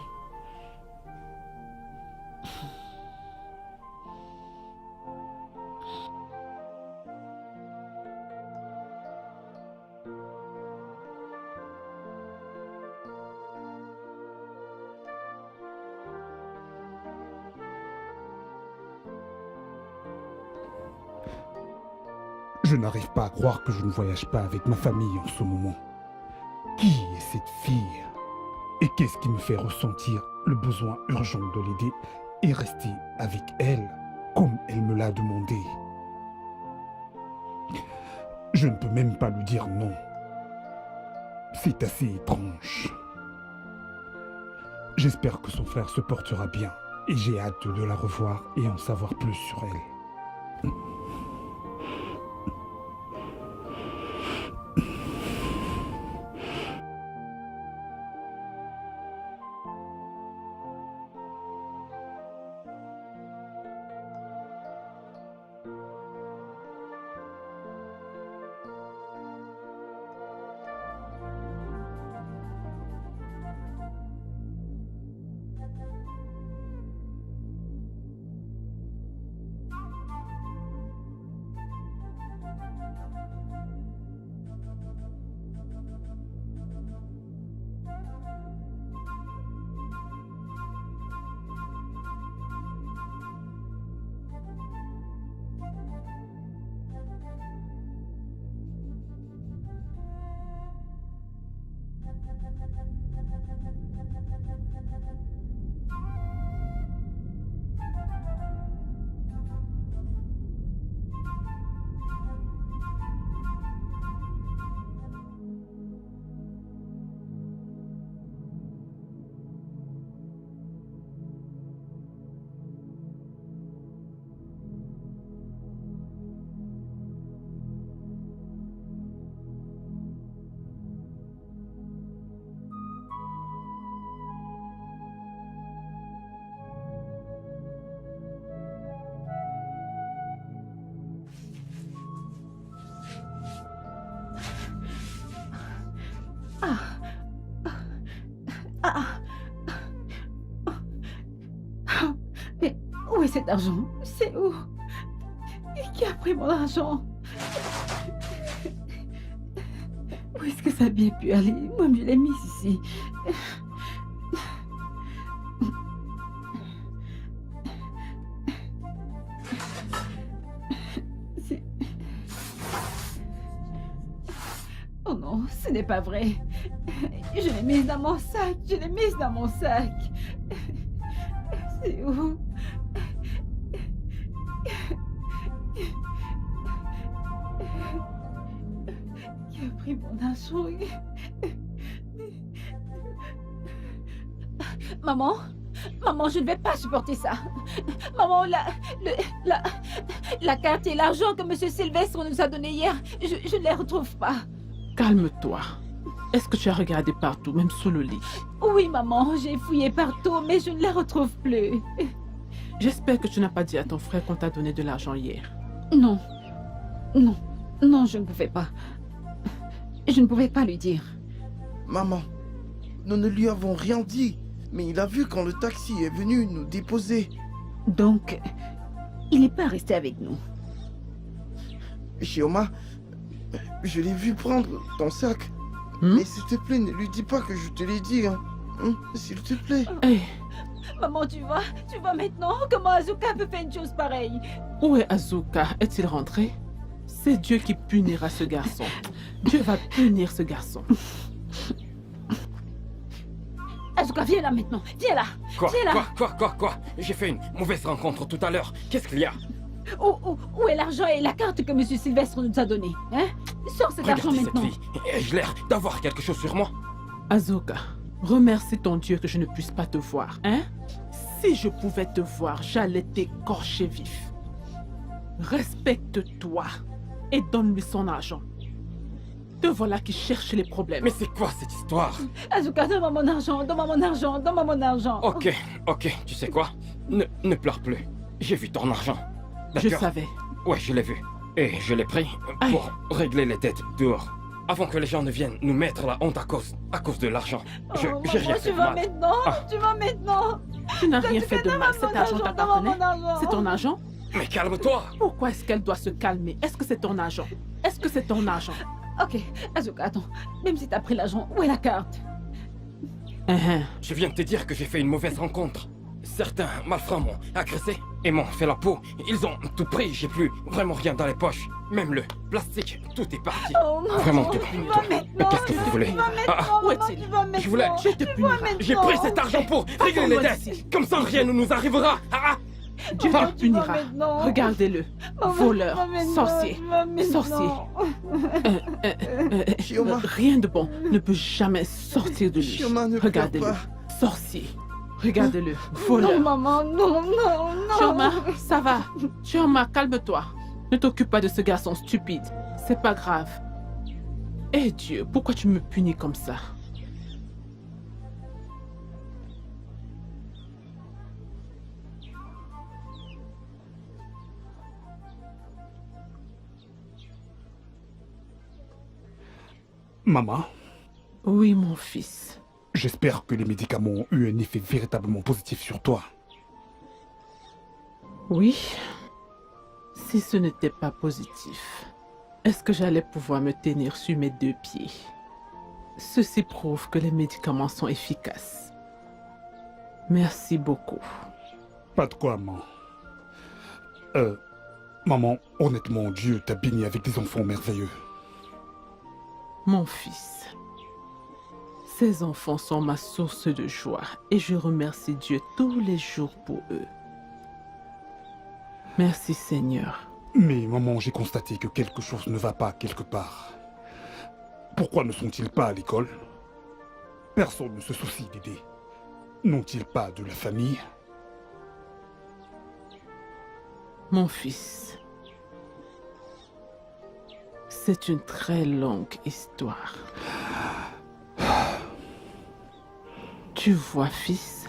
G: Je n'arrive pas à croire que je ne voyage pas avec ma famille en ce moment. Qui est cette fille? Et qu'est-ce qui me fait ressentir le besoin urgent de l'aider et rester avec elle comme elle me l'a demandé? Je ne peux même pas lui dire non. C'est assez étrange. J'espère que son frère se portera bien et j'ai hâte de la revoir et en savoir plus sur elle.
B: Mais où est cet argent? C'est où? Qui a pris mon argent? Où est-ce que ça a bien pu aller? Moi, je l'ai mis ici. Oh non, ce n'est pas vrai. Je l'ai mise dans mon sac. Je l'ai mise dans mon sac. C'est où? Qui a pris mon argent? Maman? Maman, je ne vais pas supporter ça. Maman, la carte et l'argent que M. Sylvestre nous a donné hier, je ne les retrouve pas.
A: Calme-toi. Est-ce que tu as regardé partout, même sous le lit?
B: Oui, maman, j'ai fouillé partout, mais je ne les retrouve plus.
A: J'espère que tu n'as pas dit à ton frère qu'on t'a donné de l'argent hier.
B: Non. Non. Non, je ne pouvais pas. Je ne pouvais pas lui dire.
F: Maman, nous ne lui avons rien dit. Mais il a vu quand le taxi est venu nous déposer.
B: Donc, il n'est pas resté avec nous.
F: Chioma, je l'ai vu prendre ton sac. Mais s'il te plaît, ne lui dis pas que je te l'ai dit. Hein. S'il te plaît.
A: Hey,
B: Maman, tu vois maintenant comment Azuka peut faire une chose pareille.
A: où est Azuka? Est-il rentré? C'est Dieu qui punira ce garçon. Dieu va punir ce garçon.
B: Azuka, viens là maintenant. Viens là.
C: Quoi?
B: Viens là.
C: Quoi? J'ai fait une mauvaise rencontre tout à l'heure. Qu'est-ce qu'il y a?
B: Où est l'argent et la carte que M. Sylvestre nous a donnée? Hein? Sors cet argent
C: Regardez
B: maintenant.
C: cette fille. Ai-je l'air d'avoir quelque chose sur moi?
A: Azuka, remercie ton Dieu que je ne puisse pas te voir, hein? Si je pouvais te voir, j'allais t'écorcher vif. Respecte-toi et donne-lui son argent. Te voilà qui cherche les problèmes.
C: Mais c'est quoi cette histoire?
B: Azuka, donne-moi mon argent, donne-moi mon argent, donne-moi mon argent.
C: Ok, tu sais quoi? Ne pleure plus. J'ai vu ton argent.
A: Je
C: D'accord?
A: savais.
C: Ouais, je l'ai vu. Et je l'ai pris pour régler les dettes dehors. Avant que les gens ne viennent nous mettre la honte à cause de l'argent. J'ai
B: Maman,
C: rien fait
B: tu
C: de
B: vas
C: mal.
B: maintenant.
C: Ah.
B: Tu vas maintenant.
A: Tu n'as rien fait de mal. Cet argent t'appartenait. C'est ton argent?
C: Mais calme-toi!
A: Pourquoi est-ce qu'elle doit se calmer? Est-ce que c'est ton argent? Est-ce que c'est ton argent?
B: Ok, Azuka, attends. Même si t'as pris l'argent, où est la carte?
C: Je viens de te dire que j'ai fait une mauvaise rencontre. Certains malfrats m'ont agressé et m'ont fait la peau. Ils ont tout pris, j'ai plus vraiment rien dans les poches. Même le plastique, tout est parti.
B: Oh non,
C: Vraiment tout.
B: tu vas maintenant.
C: Qu'est-ce que vous voulez?
B: Tu vas maintenant,
A: Où
B: maman,
A: est-il?
B: tu vas maintenant.
C: Je voulais-
A: Je te punirai.
C: J'ai pris cet argent pour régler les dettes. Comme ça, rien ne nous arrivera.
A: Dieu
B: Maman,
A: te
B: tu vas
A: punira.
B: maintenant.
A: Regardez-le.
B: Maman,
A: Voleur,
B: tu vas maintenant,
A: sorcier,
B: tu vas maintenant.
A: sorcier.
F: Chioma.
A: Rien de bon ne peut jamais sortir de lui.
F: Chioma, ne pleure
A: Regardez-le.
F: pas.
A: Sorcier. Regardez-le.
B: Non,
A: Voleur.
B: maman, non.
A: Chioma, ça va. Chioma, calme-toi. Ne t'occupe pas de ce garçon stupide. C'est pas grave. Eh Dieu, pourquoi tu me punis comme ça?
G: Maman,
A: Oui, mon fils.
G: j'espère que les médicaments ont eu un effet véritablement positif sur toi.
A: Oui. Si ce n'était pas positif, est-ce que j'allais pouvoir me tenir sur mes deux pieds? Ceci prouve que les médicaments sont efficaces. Merci beaucoup.
G: Pas de quoi, maman. Maman, honnêtement, Dieu t'a béni avec des enfants merveilleux.
A: Mon fils, ces enfants sont ma source de joie et je remercie Dieu tous les jours pour eux. Merci Seigneur.
G: Mais maman, j'ai constaté que quelque chose ne va pas quelque part. Pourquoi ne sont-ils pas à l'école? Personne ne se soucie d'aider. N'ont-ils pas de la famille?
A: Mon fils, c'est une très longue histoire. Tu vois, fils,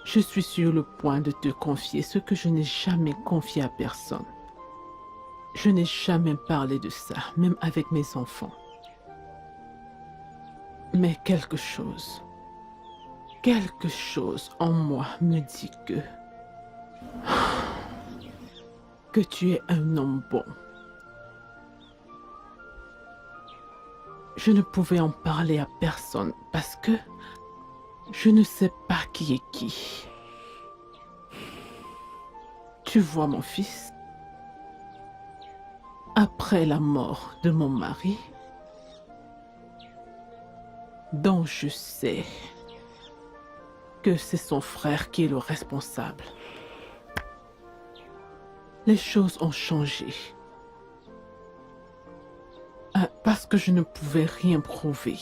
A: je suis sur le point de te confier ce que je n'ai jamais confié à personne. Je n'ai jamais parlé de ça, même avec mes enfants. Mais quelque chose en moi me dit que tu es un homme bon. Je ne pouvais en parler à personne parce que je ne sais pas qui est qui. Tu vois, mon fils, après la mort de mon mari, dont je sais que c'est son frère qui est le responsable. Les choses ont changé. Parce que je ne pouvais rien prouver.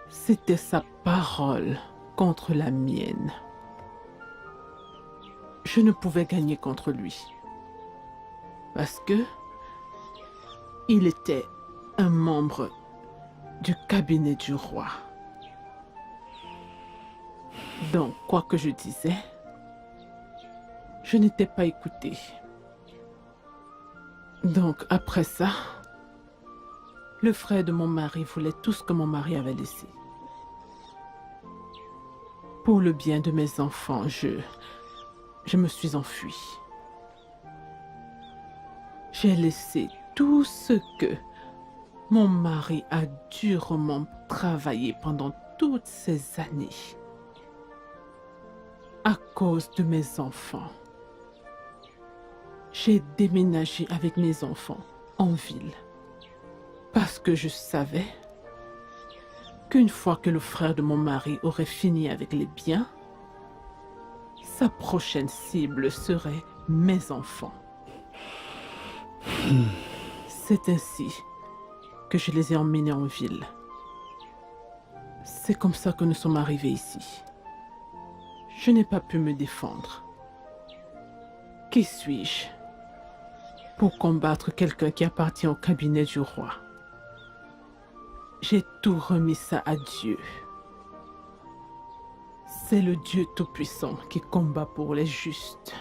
A: C'était sa parole contre la mienne. Je ne pouvais gagner contre lui. Parce que il était un membre du cabinet du roi. Donc, quoi que je disais, je n'étais pas écoutée. Donc, après ça, le frère de mon mari voulait tout ce que mon mari avait laissé. Pour le bien de mes enfants, je me suis enfuie. J'ai laissé tout ce que mon mari a durement travaillé pendant toutes ces années à cause de mes enfants. J'ai déménagé avec mes enfants en ville parce que je savais qu'une fois que le frère de mon mari aurait fini avec les biens, sa prochaine cible serait mes enfants. C'est ainsi que je les ai emmenés en ville. C'est comme ça que nous sommes arrivés ici. Je n'ai pas pu me défendre. Qui suis-je pour combattre quelqu'un qui appartient au cabinet du roi? J'ai tout remis ça à Dieu. C'est le Dieu Tout-Puissant qui combat pour les justes.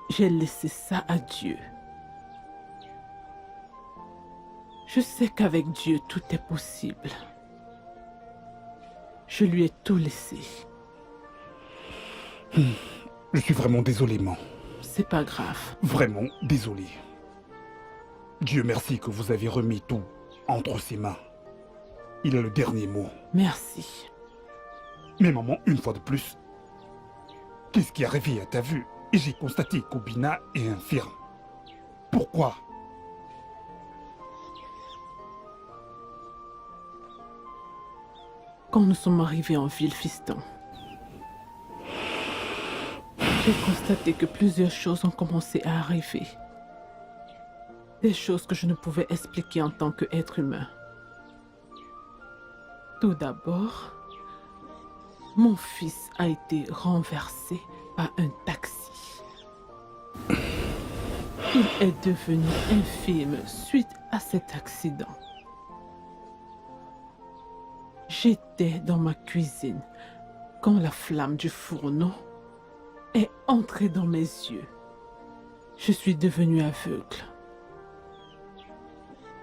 A: J'ai laissé ça à Dieu. Je sais qu'avec Dieu, tout est possible. Je lui ai tout laissé.
I: Je suis vraiment désolé, maman.
A: C'est pas grave.
I: Vraiment désolé. Dieu merci que vous avez remis tout entre ses mains. Il a le dernier mot.
A: Merci.
I: Mais maman, une fois de plus, qu'est-ce qui est arrivé à ta vue? Et j'ai constaté qu'Obina est infirme. Pourquoi?
A: Quand nous sommes arrivés en ville, fiston, j'ai constaté que plusieurs choses ont commencé à arriver. Des choses que je ne pouvais expliquer en tant qu'être humain. Tout d'abord, mon fils a été renversé par un taxi. Il est devenu infirme suite à cet accident. J'étais dans ma cuisine quand la flamme du fourneau est entrée dans mes yeux. Je suis devenue aveugle.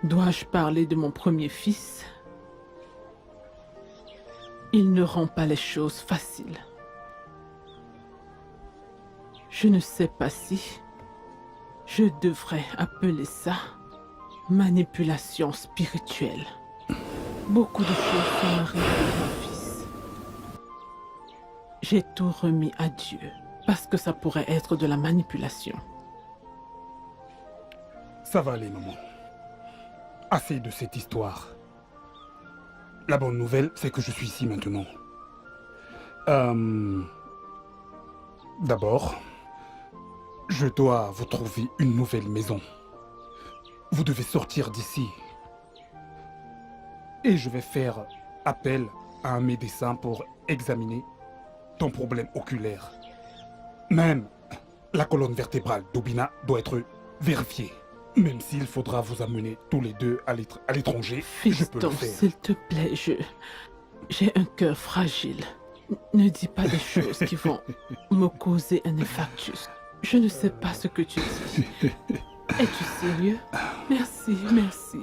A: Dois-je parler de mon premier fils? Il ne rend pas les choses faciles. Je ne sais pas si je devrais appeler ça manipulation spirituelle. Beaucoup de choses sont arrivées à mon fils. J'ai tout remis à Dieu parce que ça pourrait être de la manipulation.
I: Ça va aller, maman. Assez de cette histoire. La bonne nouvelle, c'est que je suis ici maintenant. D'abord, je dois vous trouver une nouvelle maison. Vous devez sortir d'ici. Et je vais faire appel à un médecin pour examiner ton problème oculaire. Même la colonne vertébrale d'Obina doit être vérifiée. Même s'il faudra vous amener tous les deux à l'étranger, je peux le
A: Fiston,
I: faire.
A: s'il te plaît, j'ai un cœur fragile. Ne dis pas des choses qui vont me causer un infarctus. Je ne sais pas ce que tu dis. Es-tu sérieux? Merci, merci.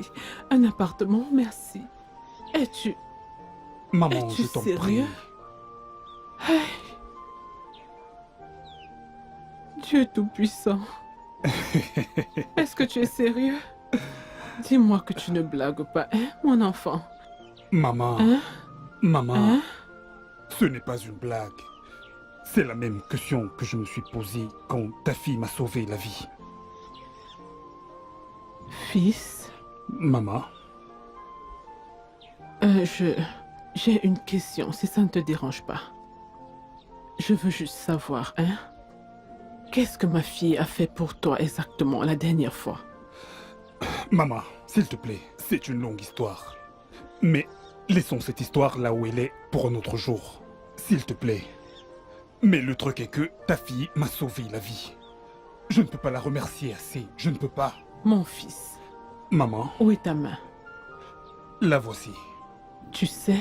A: Un appartement, merci. Es-tu
I: Maman,
A: Es-tu
I: je t'en
A: sérieux?
I: prie.
A: Hey. Dieu Tout-Puissant. Est-ce que tu es sérieux? Dis-moi que tu ne blagues pas, hein, mon enfant?
I: Maman,
A: Hein?
I: maman,
A: Hein?
I: ce n'est pas une blague. C'est la même question que je me suis posée quand ta fille m'a sauvé la vie.
A: Fils,
I: Maman,
A: J'ai une question, si ça ne te dérange pas. Je veux juste savoir, hein? Qu'est-ce que ma fille a fait pour toi exactement la dernière fois?
I: Maman, s'il te plaît, c'est une longue histoire. Mais laissons cette histoire là où elle est pour un autre jour. S'il te plaît. Mais le truc est que ta fille m'a sauvé la vie. Je ne peux pas la remercier assez, je ne peux pas.
A: Mon fils,
I: Maman,
A: où est ta main?
I: la voici.
A: Tu sais,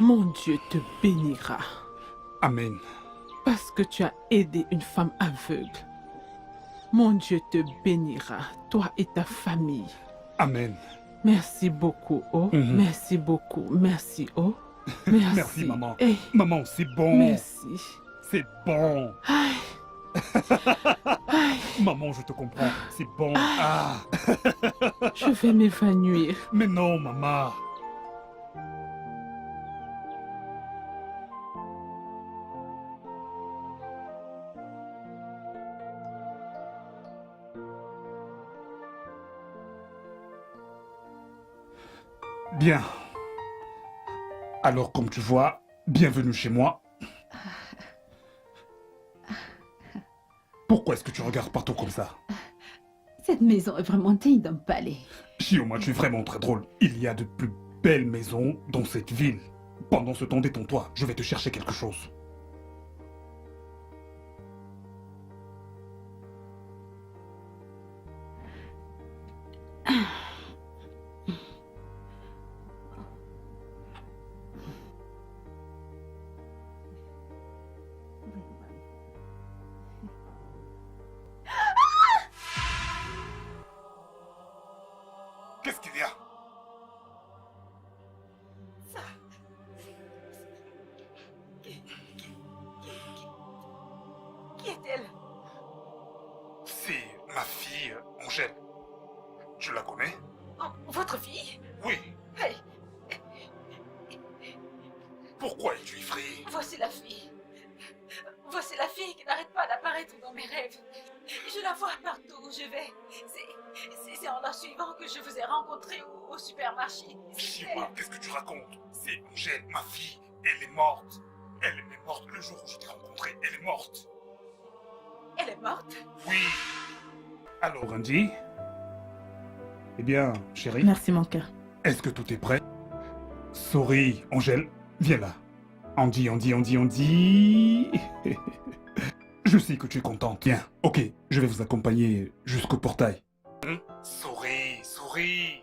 A: mon Dieu te bénira
I: Amen.
A: parce que tu as aidé une femme aveugle. Mon Dieu te bénira, toi et ta famille.
I: Amen.
A: Merci beaucoup, oh.
I: Mhm.
A: Merci beaucoup. Merci, oh. Merci.
I: Merci, maman.
A: Eh,
I: Maman, c'est bon.
A: merci.
I: C'est bon.
A: Aïe. Aïe.
I: Maman, je te comprends. C'est bon. Ah.
A: Je vais m'évanouir.
I: Mais non, maman. Bien. Alors, comme tu vois, bienvenue chez moi. Pourquoi est-ce que tu regardes partout comme ça?
B: Cette maison est vraiment digne d'un palais.
I: Shioma, tu es vraiment très drôle. Il y a de plus belles maisons dans cette ville. Pendant ce temps, détends-toi. Je vais te chercher quelque chose. Qu'est-ce qu'il y a?
B: Qui est-elle?
I: C'est ma fille, Angèle. Tu la connais?
B: Votre fille?
I: Oui.
B: Hey,
I: Pourquoi es-tu effrayée?
B: voici la fille. Voici la fille qui n'arrête pas d'apparaître dans mes rêves. Je la vois partout où je vais. C'est en la suivant que je vous ai rencontré au supermarché.
I: Shioma, qu'est-ce que tu racontes? C'est Angèle, ma fille. Elle est morte. Elle est morte le jour où je t'ai rencontré. Elle est morte.
B: Elle est morte?
I: Oui. Alors, Andy? Eh bien, chérie,
D: Merci, mon cœur.
I: est-ce que tout est prêt? Souris, Angèle, viens là. Andy. Je sais que tu es contente. Bien, ok, je vais vous accompagner jusqu'au portail. Souris.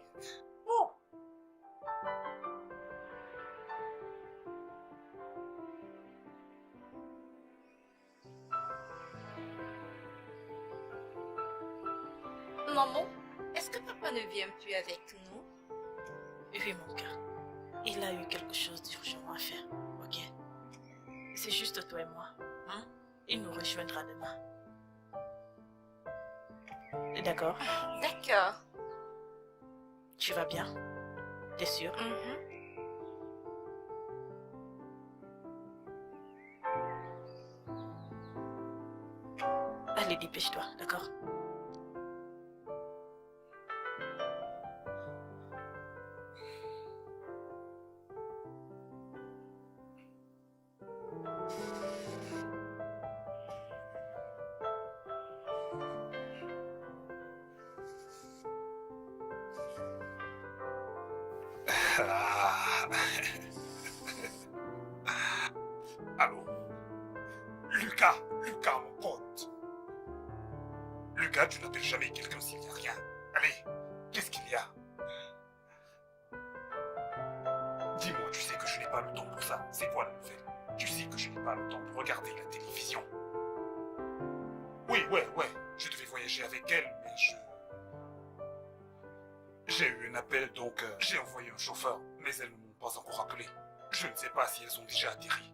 J: Maman, est-ce que papa ne vient plus avec nous?
K: Oui, mon cœur. Il a eu quelque chose d'urgent à faire, ok? C'est juste toi et moi, hein? Il nous rejoindra demain. D'accord?
J: D'accord.
K: Tu vas bien? T'es sûr? Allez, dépêche-toi, d'accord?
I: Ah. Allô? Lucas, mon pote. Lucas, tu n'appelles jamais quelqu'un s'il n'y a rien. Allez, qu'est-ce qu'il y a? Dis-moi, tu sais que je n'ai pas le temps pour ça. C'est quoi la nouvelle? Tu sais que je n'ai pas le temps pour regarder la télévision. Oui, ouais. Je devais voyager avec elle, mais j'ai eu un appel, donc j'ai envoyé un chauffeur, mais elles ne m'ont pas encore appelé. Je ne sais pas si elles ont déjà atterri.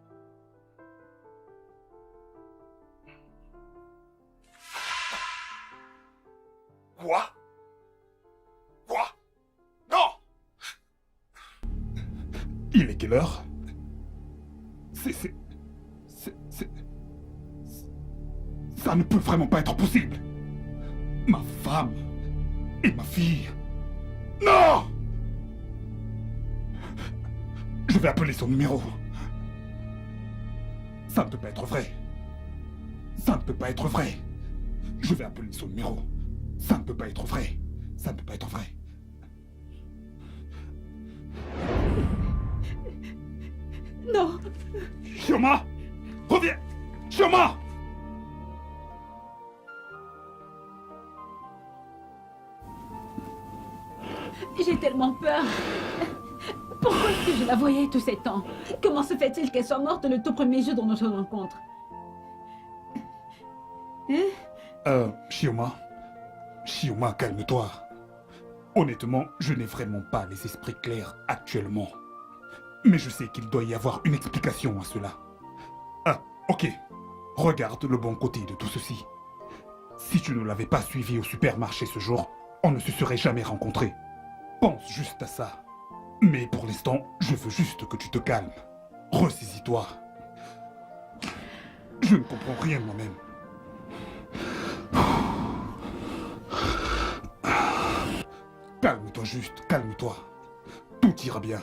I: Quoi? Non! Il est quelle heure? Ça ne peut vraiment pas être possible. Ma femme et ma fille. Non! vais appeler son numéro. Ça ne peut pas être vrai. Ça ne peut pas être vrai. Je vais appeler son numéro. Ça ne peut pas être vrai. Ça ne peut pas être vrai.
B: Non.
I: Chioma! Reviens! Chioma!
B: J'ai tellement peur. Pourquoi est-ce que je la voyais tous ces temps? Comment se fait-il qu'elle soit morte le tout premier jour de notre rencontre?
I: Chioma. Chioma, calme-toi. Honnêtement, je n'ai vraiment pas les esprits clairs actuellement. Mais je sais qu'il doit y avoir une explication à cela. Ah, ok. Regarde le bon côté de tout ceci. Si tu ne l'avais pas suivi au supermarché ce jour, on ne se serait jamais rencontrés. Pense juste à ça. Mais pour l'instant, je veux juste que tu te calmes. Ressaisis-toi. Je ne comprends rien moi-même. Calme-toi juste, calme-toi. Tout ira bien.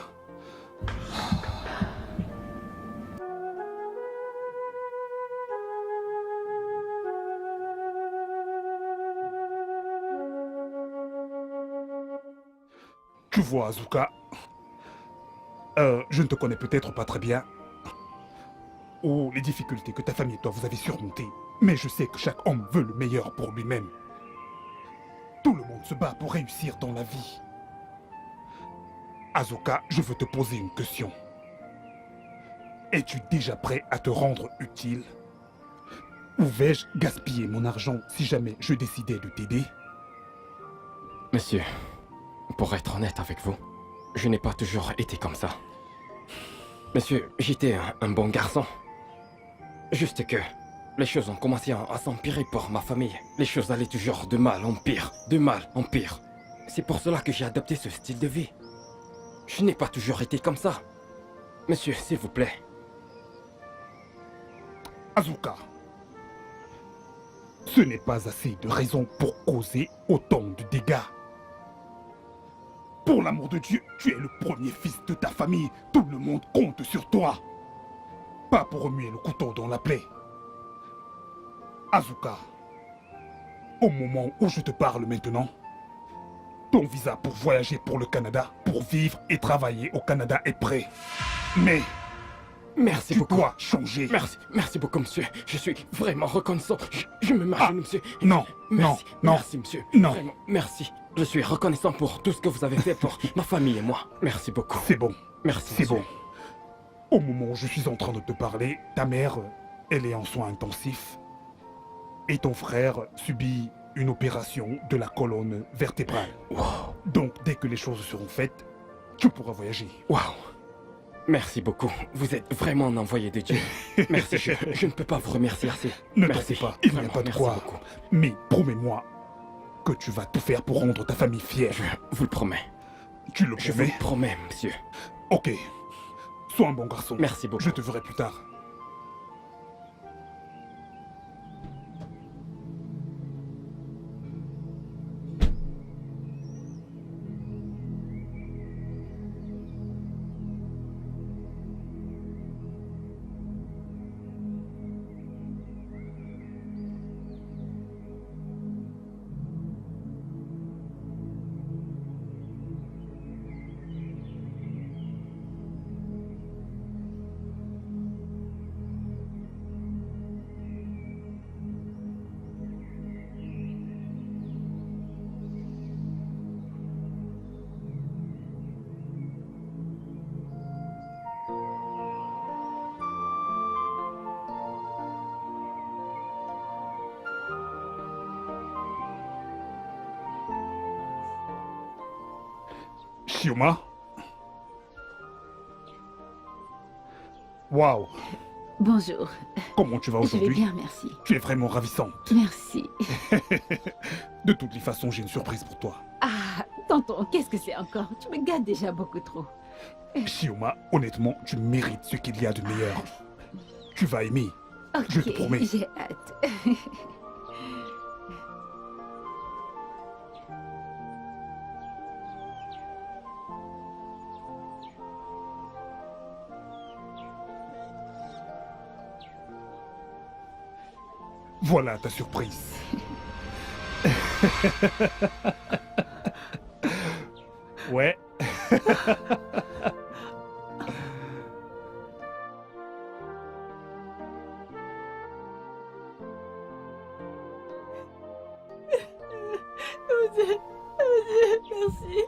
I: Tu vois, Azuka, je ne te connais peut-être pas très bien, ou les difficultés que ta famille et toi vous avez surmontées, mais je sais que chaque homme veut le meilleur pour lui-même. Tout le monde se bat pour réussir dans la vie. Azuka, je veux te poser une question. Es-tu déjà prêt à te rendre utile? Ou vais-je gaspiller mon argent si jamais je décidais de t'aider?
C: Monsieur, pour être honnête avec vous, je n'ai pas toujours été comme ça. Monsieur, j'étais un bon garçon. Juste que les choses ont commencé à s'empirer pour ma famille. Les choses allaient toujours de mal en pire, de mal en pire. C'est pour cela que j'ai adopté ce style de vie. Je n'ai pas toujours été comme ça. Monsieur, s'il vous plaît.
I: Azuka, ce n'est pas assez de raison pour causer autant de dégâts. Pour l'amour de Dieu, tu es le premier fils de ta famille. Tout le monde compte sur toi. Pas pour remuer le couteau dans la plaie. Azuka, au moment où je te parle maintenant, ton visa pour voyager pour le Canada, pour vivre et travailler au Canada est prêt. Mais
C: Merci
I: tu
C: beaucoup.
I: dois changer.
C: Merci beaucoup, monsieur. Je suis vraiment reconnaissant. Je me marche, monsieur.
I: Non,
C: Merci,
I: non,
C: merci, monsieur.
I: non.
C: Vraiment, merci. Je suis reconnaissant pour tout ce que vous avez fait pour ma famille et moi. Merci beaucoup.
I: C'est bon.
C: Merci,
I: C'est
C: monsieur.
I: bon. Au moment où je suis en train de te parler, ta mère, elle est en soins intensifs. Et ton frère subit une opération de la colonne vertébrale.
C: Wow.
I: Donc, dès que les choses seront faites, tu pourras voyager.
C: Waouh. Merci beaucoup. Vous êtes vraiment un envoyé de Dieu. Merci. Je ne peux pas vous remercier assez.
I: Ne t'en
C: Merci.
I: fais pas, il n'y a
C: Vraiment,
I: pas de
C: merci
I: quoi.
C: beaucoup.
I: Mais promets-moi que tu vas tout faire pour rendre ta famille fière.
C: Je vous le promets.
I: Tu le
C: Je vous
I: promets?
C: le promets, monsieur.
I: Ok. Sois un bon garçon.
C: Merci beaucoup.
I: Je te verrai plus tard. Chioma? Waouh!
B: Bonjour.
I: Comment tu vas
B: Je vais
I: aujourd'hui?
B: bien, merci.
I: Tu es vraiment ravissante.
B: Merci.
I: De toutes les façons, j'ai une surprise pour toi.
B: Ah, tonton, qu'est-ce que c'est encore? Tu me gâtes déjà beaucoup trop.
I: Chioma, honnêtement, tu mérites ce qu'il y a de meilleur. Tu vas aimer.
B: Ok,
I: Je te promets.
B: j'ai hâte.
I: Voilà ta surprise. Ouais.
B: Merci.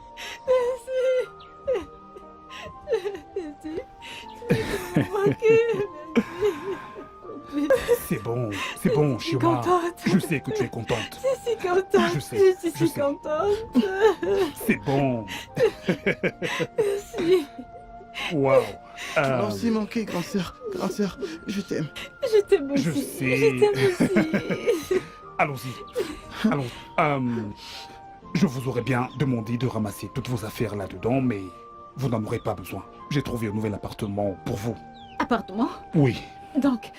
I: C'est bon, Chioma.
B: contente.
I: Je sais que tu es contente.
B: Je suis contente.
I: Je sais,
B: Je suis
I: sais.
B: contente.
I: C'est bon.
B: Merci.
I: Waouh.
F: Merci, manqué, grande sœur. Grande sœur, je t'aime.
B: Je t'aime aussi.
I: Je sais.
B: Je t'aime aussi.
I: Allons-y. Allons. Je vous aurais bien demandé de ramasser toutes vos affaires là-dedans, mais vous n'en aurez pas besoin. J'ai trouvé un nouvel appartement pour vous.
B: Appartement?
I: Oui.
B: Donc,